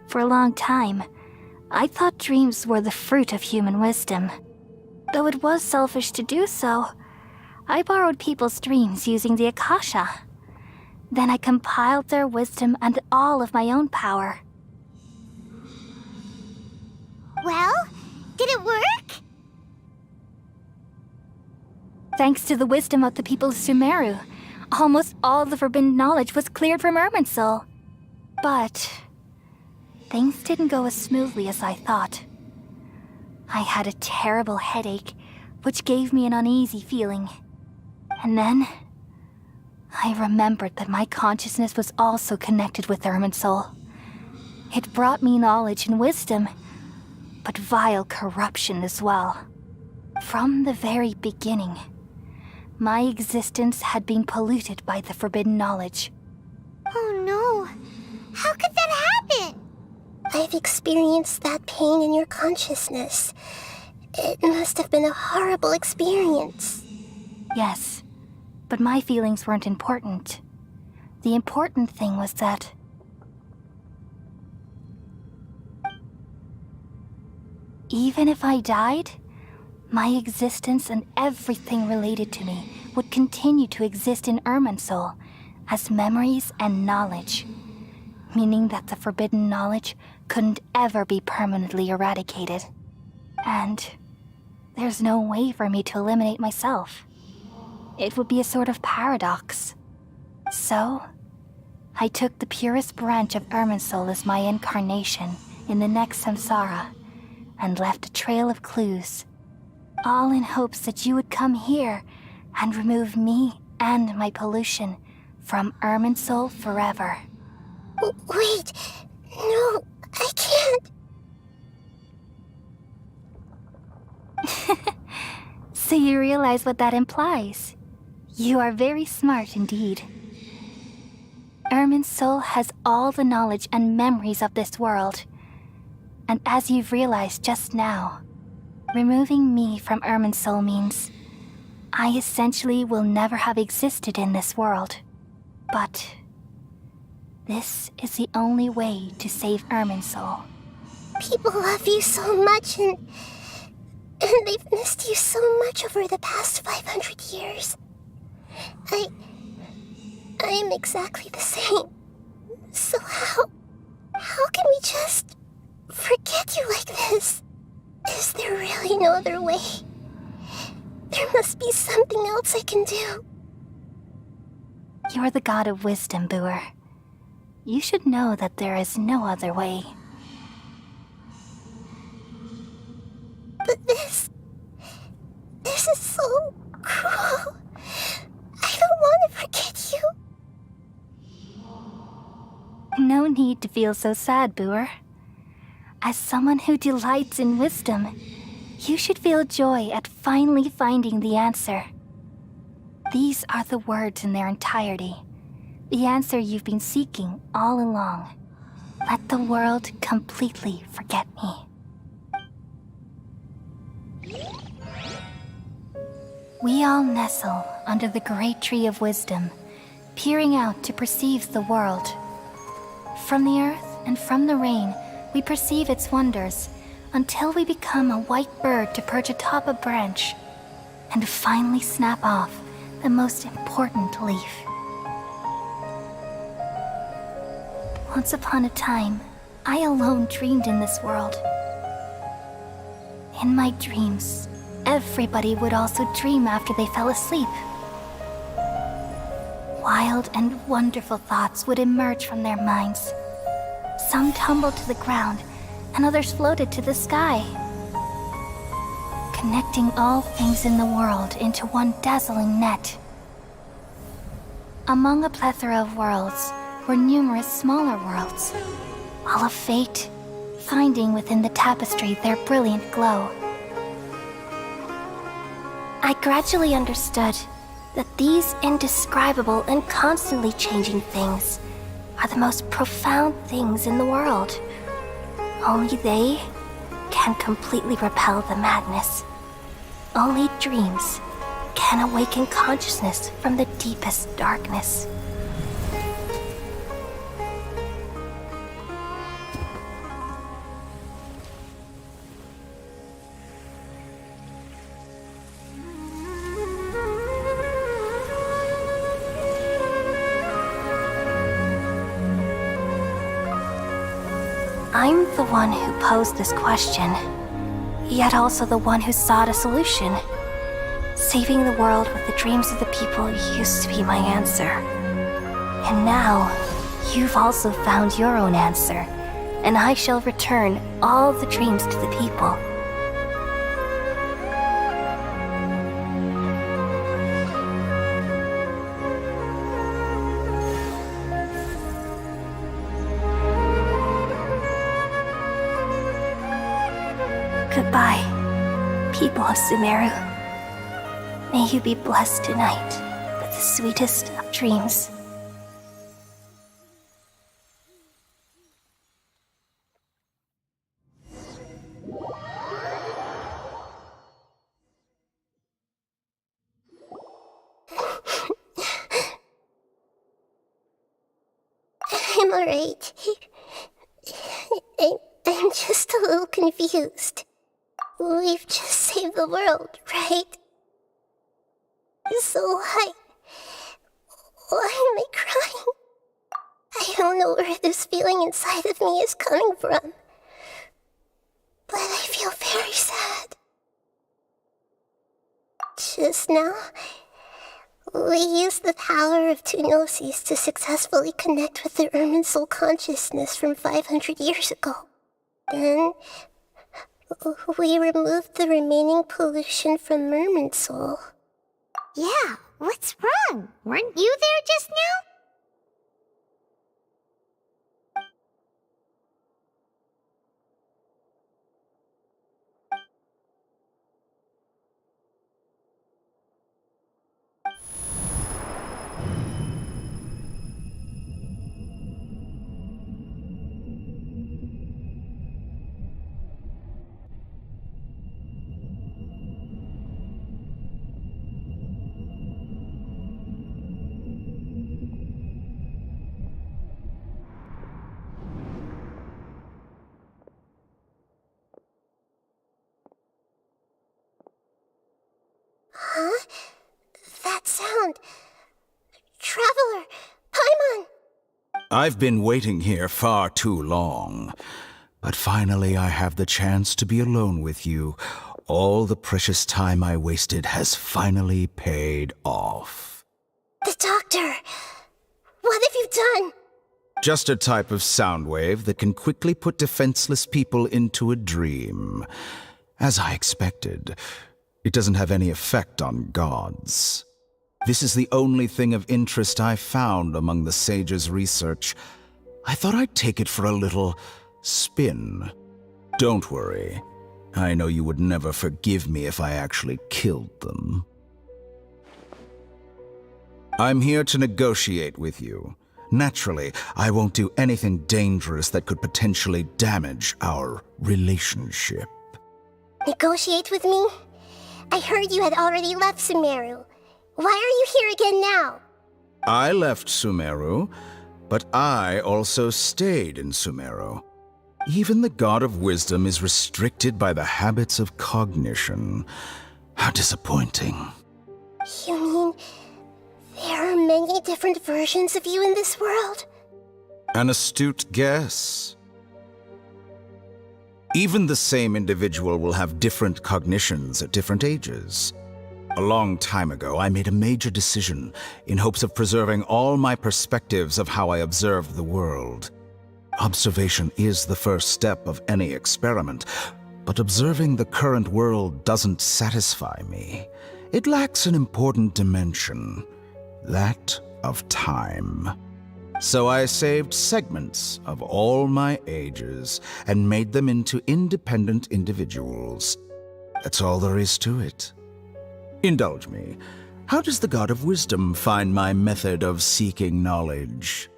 For a long time, I thought dreams were the fruit of human wisdom. Though it was selfish to do so, I borrowed people's dreams using the Akasha. Then I compiled their wisdom and all of my own power. Well, did it work? Thanks to the wisdom of the people of Sumeru, almost all the forbidden knowledge was cleared from Irminsul. But things didn't go as smoothly as I thought. I had a terrible headache, which gave me an uneasy feeling. And then, I remembered that my consciousness was also connected with Irminsul. It brought me knowledge and wisdom, but vile corruption as well. From the very beginning, my existence had been polluted by the forbidden knowledge. Oh no. How could that happen? I've experienced that pain in your consciousness. It must have been a horrible experience. Yes, but my feelings weren't important. The important thing was that even if I died, my existence and everything related to me would continue to exist in Irminsul as memories and knowledge, meaning that the forbidden knowledge couldn't ever be permanently eradicated. And there's no way for me to eliminate myself. It would be a sort of paradox. So, I took the purest branch of Irminsul as my incarnation in the next samsara, and left a trail of clues, all in hopes that you would come here and remove me and my pollution from Irminsul forever. Wait, no, I can't. So you realize what that implies. You are very smart indeed. Irminsul has all the knowledge and memories of this world. And as you've realized just now, removing me from Irminsul means I essentially will never have existed in this world. But this is the only way to save Irminsul. People love you so much, and they've missed you so much over the past 500 years. I am exactly the same. So how can we just forget you like this? Is there really no other way? There must be something else I can do. You're the god of wisdom, Boer. You should know that there is no other way. But this is so cruel. I don't want to forget you. No need to feel so sad, Boer. As someone who delights in wisdom, you should feel joy at finally finding the answer. These are the words in their entirety, the answer you've been seeking all along. Let the world completely forget me. We all nestle under the great tree of wisdom, peering out to perceive the world. From the earth and from the rain, we perceive its wonders until we become a white bird to perch atop a branch and finally snap off the most important leaf. Once upon a time, I alone dreamed in this world. In my dreams, everybody would also dream after they fell asleep. Wild and wonderful thoughts would emerge from their minds. Some tumbled to the ground, and others floated to the sky, connecting all things in the world into one dazzling net. Among a plethora of worlds were numerous smaller worlds, all of fate, finding within the tapestry their brilliant glow. I gradually understood that these indescribable and constantly changing things are the most profound things in the world. Only they can completely repel the madness. Only dreams can awaken consciousness from the deepest darkness. I'm the one who posed this question, yet also the one who sought a solution. Saving the world with the dreams of the people used to be my answer. And now, you've also found your own answer, and I shall return all the dreams to the people. people of Sumeru, may you be blessed tonight with the sweetest of dreams. I'm alright. I'm just a little confused. We've just saved the world, right? So why am I crying? I don't know where this feeling inside of me is coming from, but I feel very sad. Just now, we used the power of two gnosis to successfully connect with the Ermin soul consciousness from 500 years ago. Then, we removed the remaining pollution from Merman soul. Yeah, what's wrong? Weren't you there just now? Huh? That sound. Traveler! Paimon! I've been waiting here far too long. But finally I have the chance to be alone with you. All the precious time I wasted has finally paid off. The doctor! What have you done? Just a type of sound wave that can quickly put defenseless people into a dream. As I expected, it doesn't have any effect on gods. This is the only thing of interest I found among the sage's research. I thought I'd take it for a little spin. Don't worry. I know you would never forgive me if I actually killed them. I'm here to negotiate with you. Naturally, I won't do anything dangerous that could potentially damage our relationship. Negotiate with me? I heard you had already left Sumeru. Why are you here again now? I left Sumeru, but I also stayed in Sumeru. Even the God of Wisdom is restricted by the habits of cognition. How disappointing. You mean there are many different versions of you in this world? An astute guess. Even the same individual will have different cognitions at different ages. A long time ago, I made a major decision in hopes of preserving all my perspectives of how I observed the world. Observation is the first step of any experiment, but observing the current world doesn't satisfy me. It lacks an important dimension, that of time. So I saved segments of all my ages and made them into independent individuals. That's all there is to it. Indulge me. How does the God of Wisdom find my method of seeking knowledge?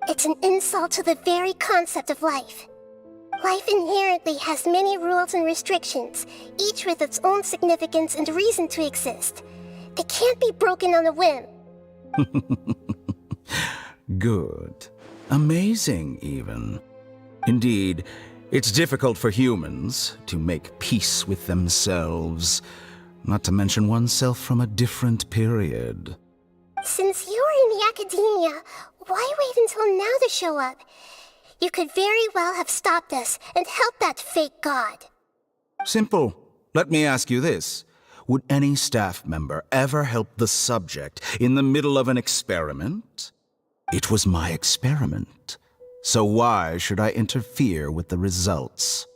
It's an insult to the very concept of life. Life inherently has many rules and restrictions, each with its own significance and reason to exist. They can't be broken on a whim. Good. Amazing, even. Indeed, it's difficult for humans to make peace with themselves, not to mention oneself from a different period. Since you're in the academia, why wait until now to show up? You could very well have stopped us and helped that fake god. Simple. Let me ask you this. Would any staff member ever help the subject in the middle of an experiment? It was my experiment. So why should I interfere with the results?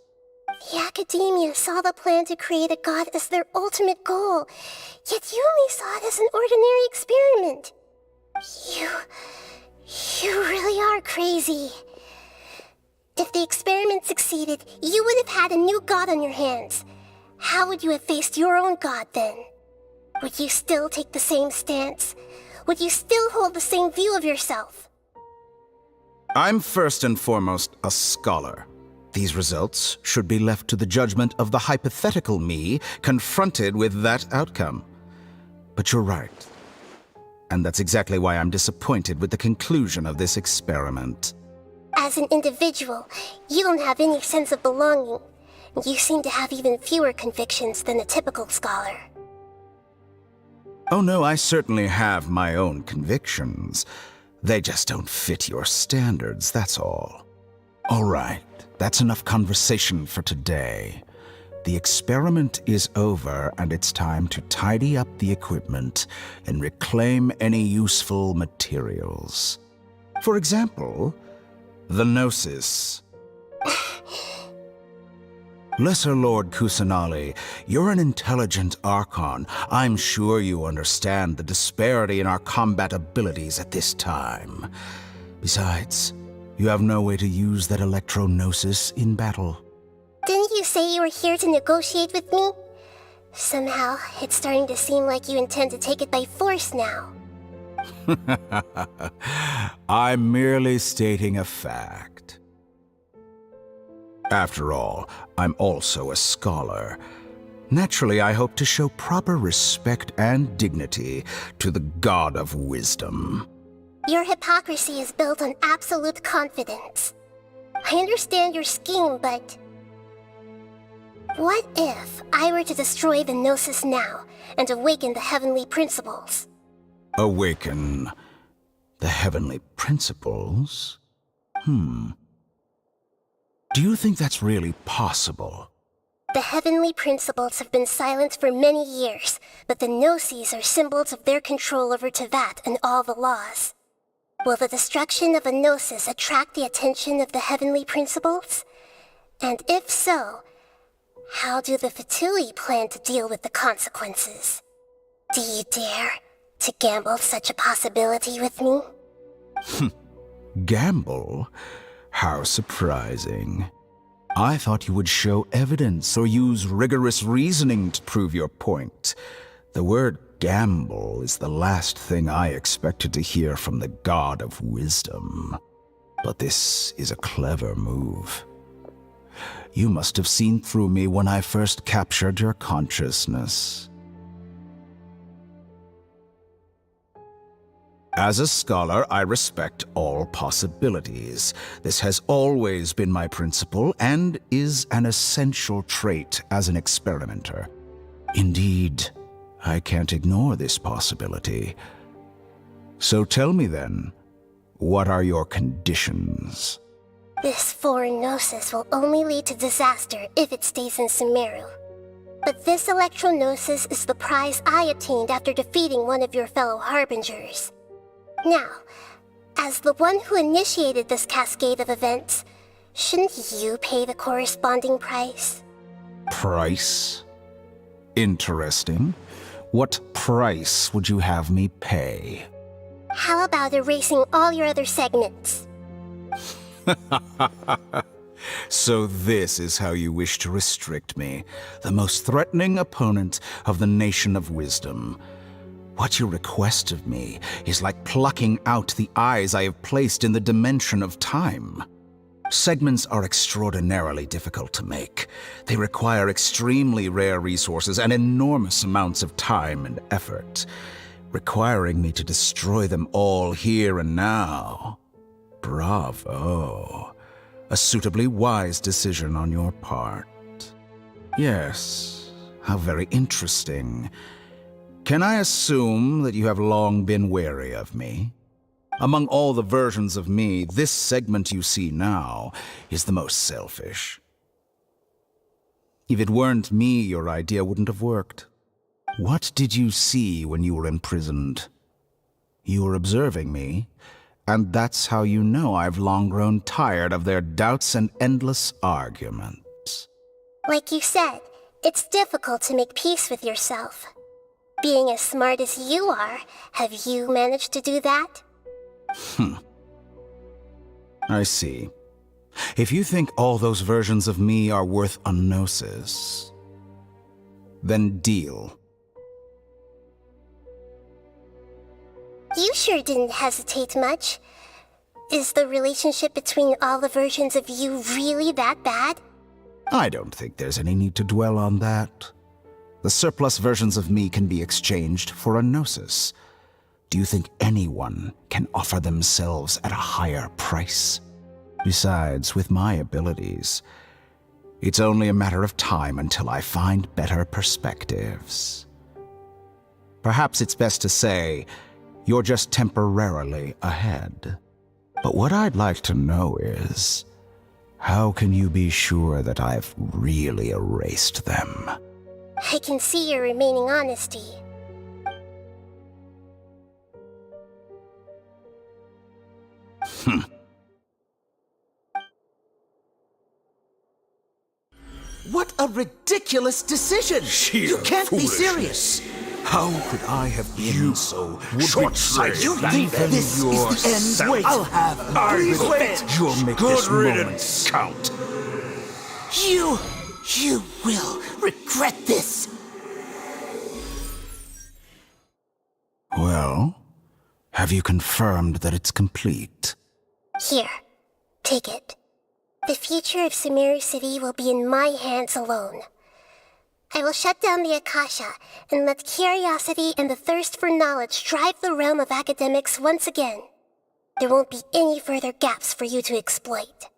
The academia saw the plan to create a god as their ultimate goal, yet you only saw it as an ordinary experiment. You really are crazy. If the experiment succeeded, you would have had a new god on your hands. How would you have faced your own god then? Would you still take the same stance? Would you still hold the same view of yourself? I'm first and foremost a scholar. These results should be left to the judgment of the hypothetical me confronted with that outcome. But you're right. And that's exactly why I'm disappointed with the conclusion of this experiment. As an individual, you don't have any sense of belonging. You seem to have even fewer convictions than a typical scholar. Oh no, I certainly have my own convictions. They just don't fit your standards, that's all. All right, that's enough conversation for today. The experiment is over, and it's time to tidy up the equipment and reclaim any useful materials. For example, the Gnosis. Lesser Lord Kusanali, you're an intelligent Archon. I'm sure you understand the disparity in our combat abilities at this time. Besides, you have no way to use that Electro-Gnosis in battle. Didn't you say you were here to negotiate with me? Somehow, it's starting to seem like you intend to take it by force now. I'm merely stating a fact. After all, I'm also a scholar. Naturally, I hope to show proper respect and dignity to the God of Wisdom. Your hypocrisy is built on absolute confidence. I understand your scheme, but... what if I were to destroy the Gnosis now and awaken the heavenly principles? Awaken the heavenly principles? Do you think that's really possible? The heavenly principles have been silent for many years, but the Gnosis are symbols of their control over Teyvat and all the laws. Will the destruction of a Gnosis attract the attention of the heavenly principles? And if so, how do the Fatui plan to deal with the consequences? Do you dare to gamble such a possibility with me? Gamble? How surprising. I thought you would show evidence or use rigorous reasoning to prove your point. The word gamble is the last thing I expected to hear from the God of Wisdom. But this is a clever move. You must have seen through me when I first captured your consciousness. As a scholar, I respect all possibilities. This has always been my principle and is an essential trait as an experimenter. Indeed, I can't ignore this possibility. So tell me then, what are your conditions? This foreign Gnosis will only lead to disaster if it stays in Sumeru. But this Electro-Gnosis is the prize I obtained after defeating one of your fellow Harbingers. Now, as the one who initiated this cascade of events, shouldn't you pay the corresponding price? Price? Interesting. What price would you have me pay? How about erasing all your other segments? So this is how you wish to restrict me, the most threatening opponent of the Nation of Wisdom. What you request of me is like plucking out the eyes I have placed in the dimension of time. Segments are extraordinarily difficult to make. They require extremely rare resources and enormous amounts of time and effort, requiring me to destroy them all here and now. Bravo. A suitably wise decision on your part. Yes, how very interesting. Can I assume that you have long been wary of me? Among all the versions of me, this segment you see now is the most selfish. If it weren't me, your idea wouldn't have worked. What did you see when you were imprisoned? You were observing me, and that's how you know I've long grown tired of their doubts and endless arguments. Like you said, it's difficult to make peace with yourself. Being as smart as you are, have you managed to do that? I see. If you think all those versions of me are worth a gnosis, Then deal. You sure didn't hesitate much. Is the relationship between all the versions of you really that bad? I don't think there's any need to dwell on that. The surplus versions of me can be exchanged for a gnosis. Do you think anyone can offer themselves at a higher price? Besides, with my abilities, it's only a matter of time until I find better perspectives. Perhaps it's best to say, you're just temporarily ahead. But what I'd like to know is, how can you be sure that I've really erased them? I can see your remaining honesty. What a ridiculous decision! You can't be serious! How could I have been so short-sighted? You think this is the end? Wait, I'll have revenge! You'll make Good this riddance. moment count. You will regret this! Well, have you confirmed that it's complete? Here, take it. The future of Sumeru City will be in my hands alone. I will shut down the Akasha and let curiosity and the thirst for knowledge drive the realm of academics once again. There won't be any further gaps for you to exploit.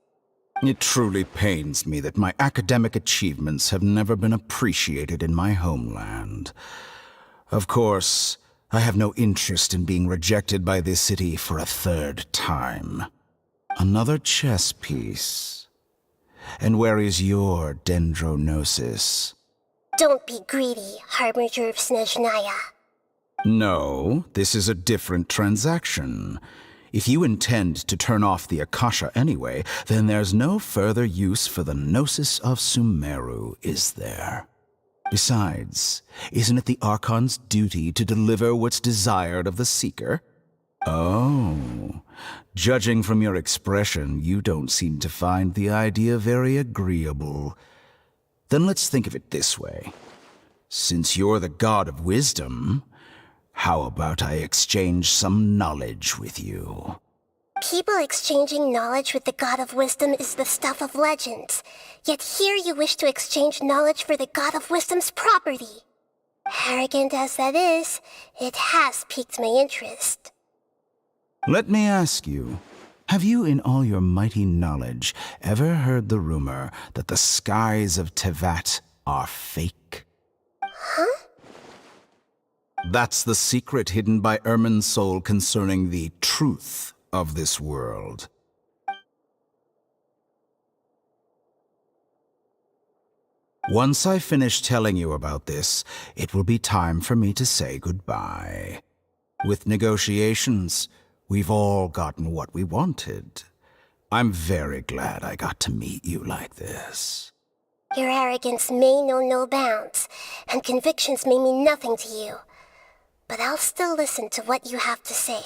It truly pains me that my academic achievements have never been appreciated in my homeland. Of course, I have no interest in being rejected by this city for a third time. Another chess piece. And where is your dendronosis? Don't be greedy, Harbinger of Snezhnaya. No, this is a different transaction. If you intend to turn off the Akasha anyway, then there's no further use for the Gnosis of Sumeru, is there? Besides, isn't it the Archon's duty to deliver what's desired of the Seeker? Oh, judging from your expression, you don't seem to find the idea very agreeable. Then let's think of it this way. Since you're the god of wisdom, how about I exchange some knowledge with you? People exchanging knowledge with the god of wisdom is the stuff of legends. Yet here you wish to exchange knowledge for the god of wisdom's property. Arrogant as that is, it has piqued my interest. Let me ask you, have you in all your mighty knowledge ever heard the rumor that the skies of Teyvat are fake? Huh? That's the secret hidden by Ermin's soul concerning the truth of this world. Once I finish telling you about this, it will be time for me to say goodbye. With negotiations, we've all gotten what we wanted. I'm very glad I got to meet you like this. Your arrogance may know no bounds, and convictions may mean nothing to you. But I'll still listen to what you have to say.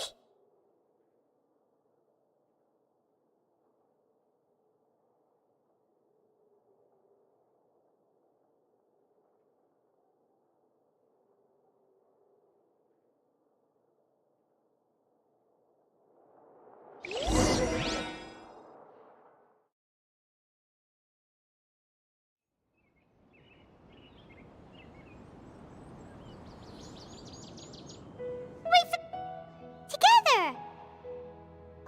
Together!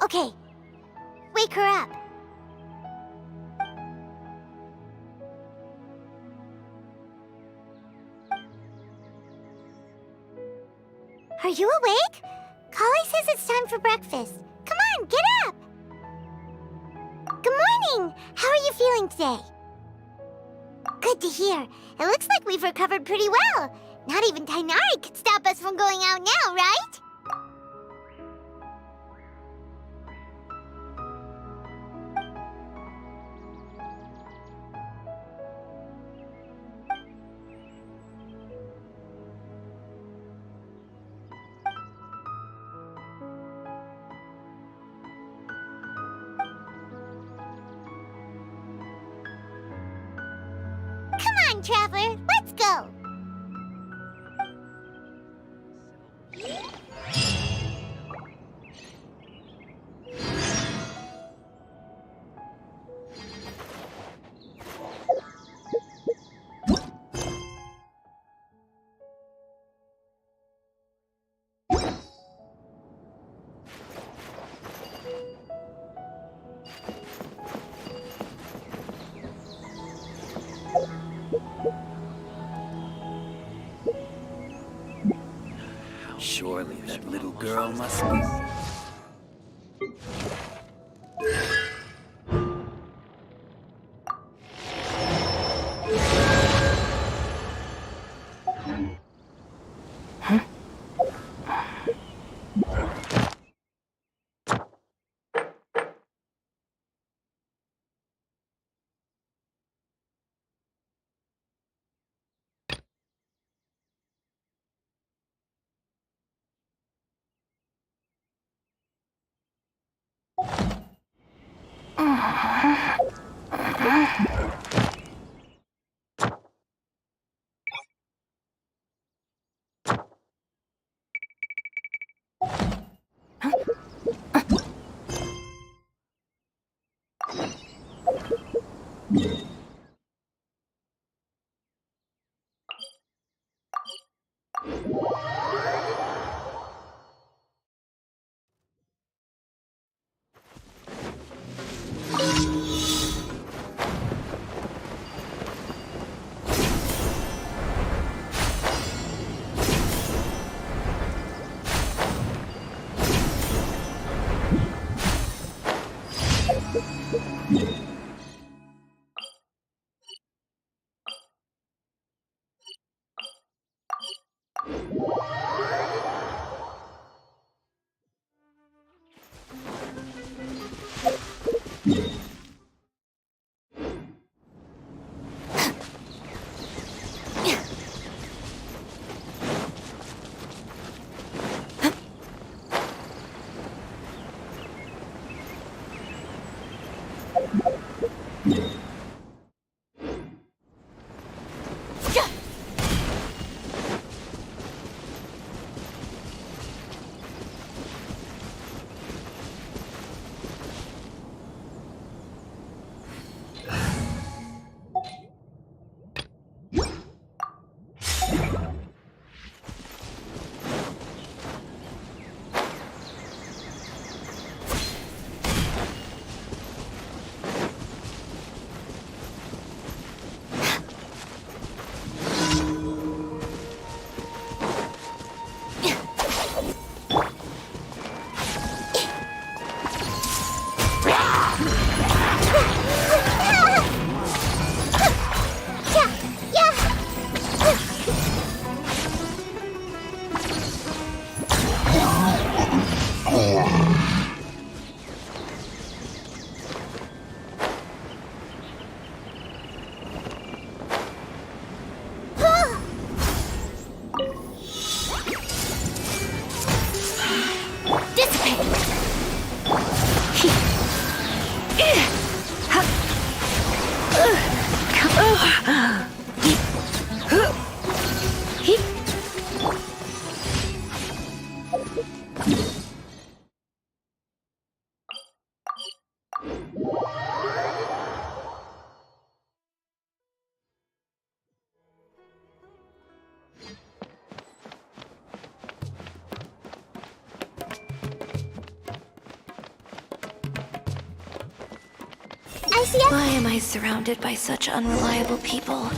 Okay, wake her up. Are you awake? Kali says it's time for breakfast. Come on, get up! Good morning! How are you feeling today? Good to hear. It looks like we've recovered pretty well. Not even Tainari could stop us from going out now, right? Come on, Traveler, let's go! Surely that little girl must be... Why am I surrounded by such unreliable people?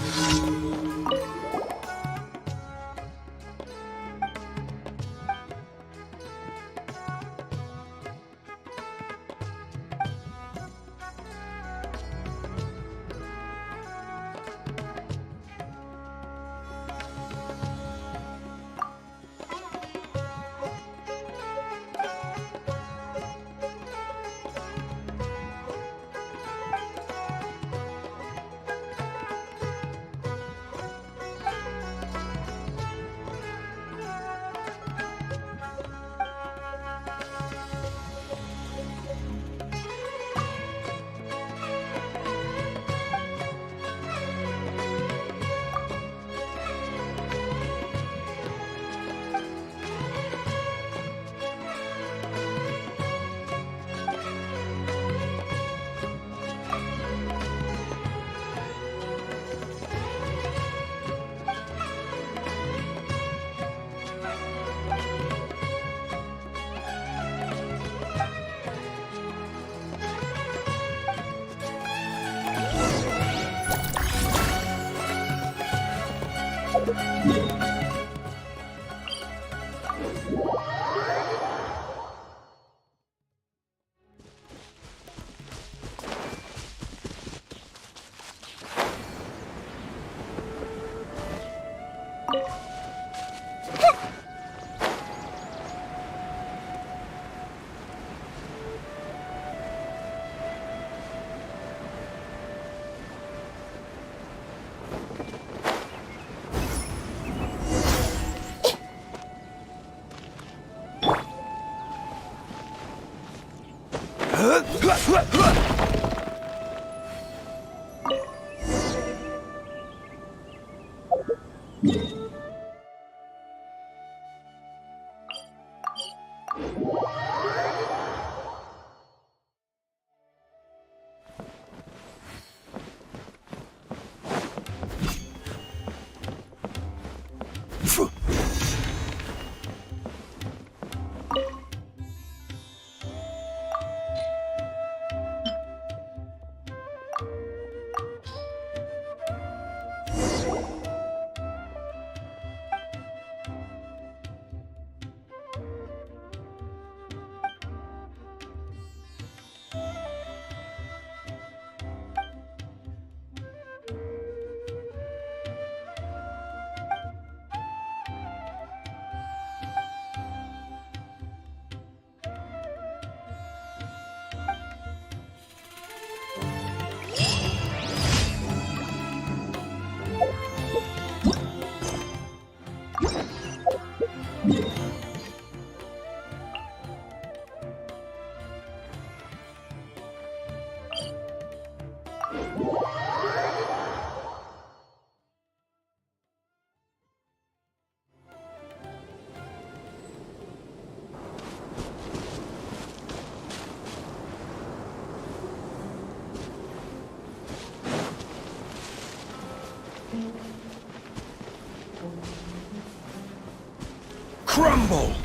Crumble!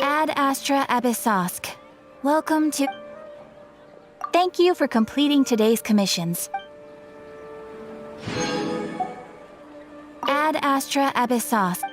Ad Astra Abyssosk. Welcome to... Thank you for completing today's commissions. Ad Astra Abyssosk.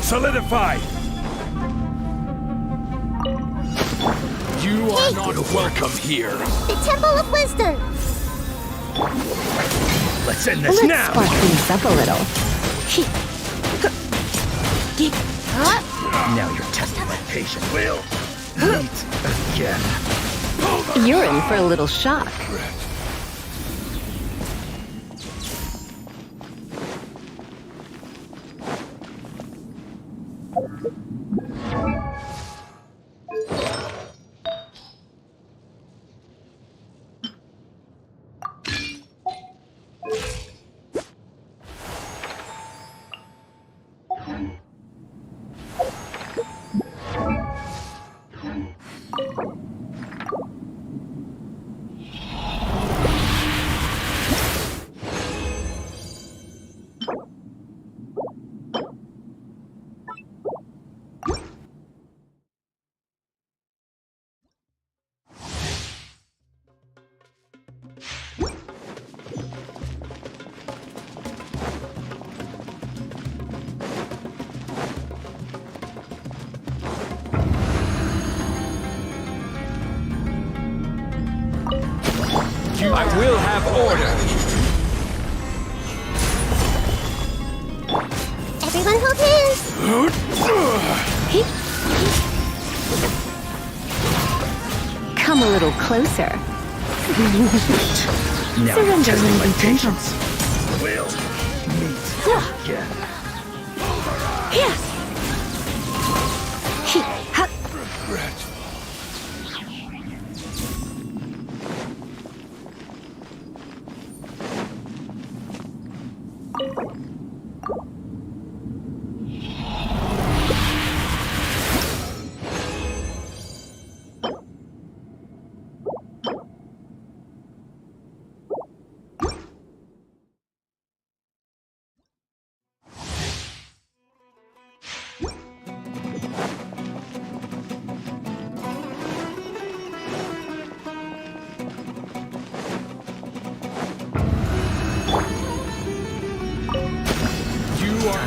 Solidify! You are not welcome here. The Temple of Wisdom! Let's end this now! Spark things up a little. Now you're testing my patience. Will meet again. You're in for a little shock. I will have order. Everyone hold hands! Come a little closer. Now Surrender testing when my you can. patience. Will meet again.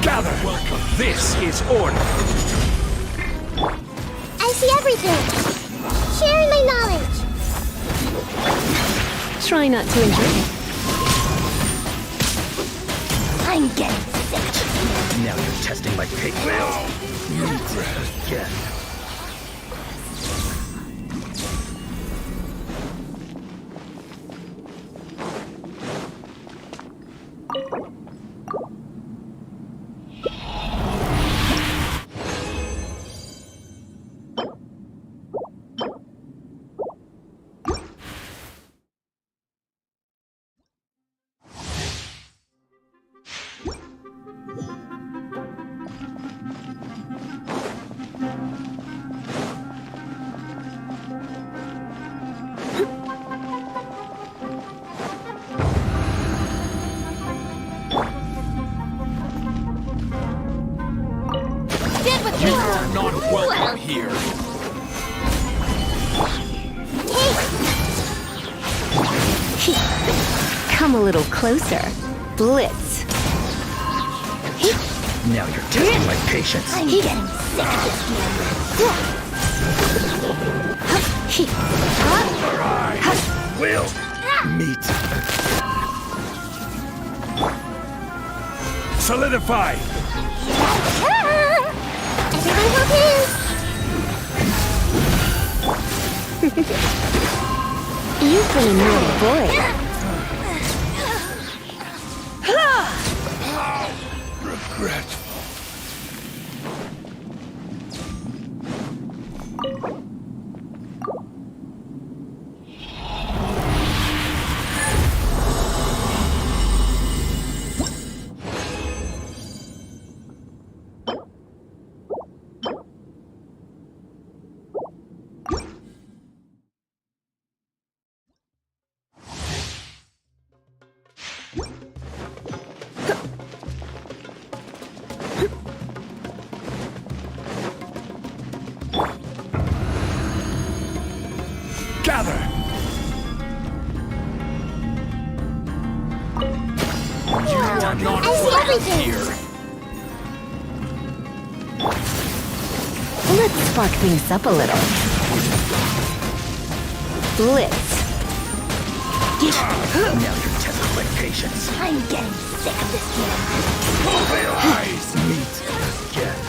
Gather! Welcome. This is order. I see everything! Sharing my knowledge! Try not to injure me. I'm getting sick. Now you're testing my patience. Will meet again. You are not welcome here. Come a little closer. Blitz. Now you're testing my patience. I'm getting sick of this game. Will meet. Solidify. Everyone hold hands! You've been a naughty boy. Regret. Gather! You are not I see welcome everything. here. Let's spark things up a little. Blitz. Now you're testing my patience. I'm getting sick of this game. Open eyes. Meet again.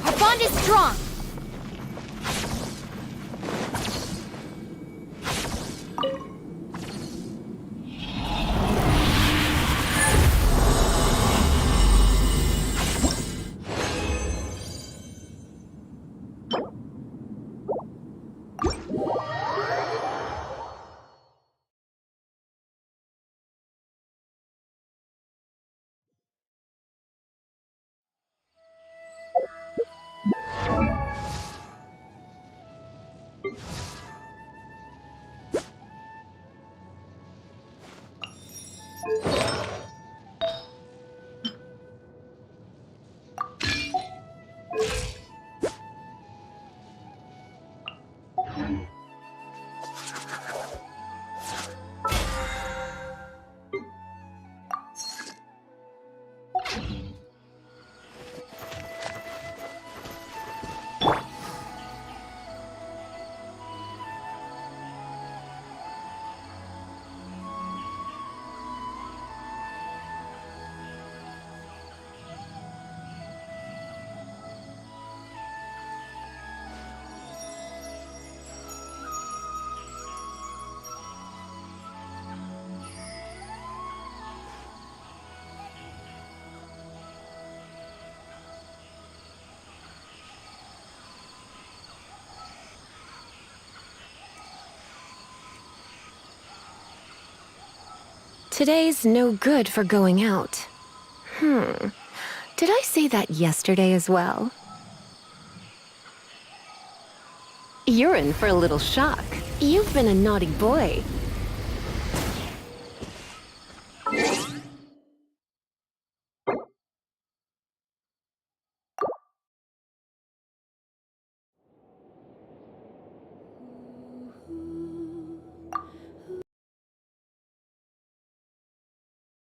Our bond is strong. Today's no good for going out. Did I say that yesterday as well? You're in for a little shock. You've been a naughty boy.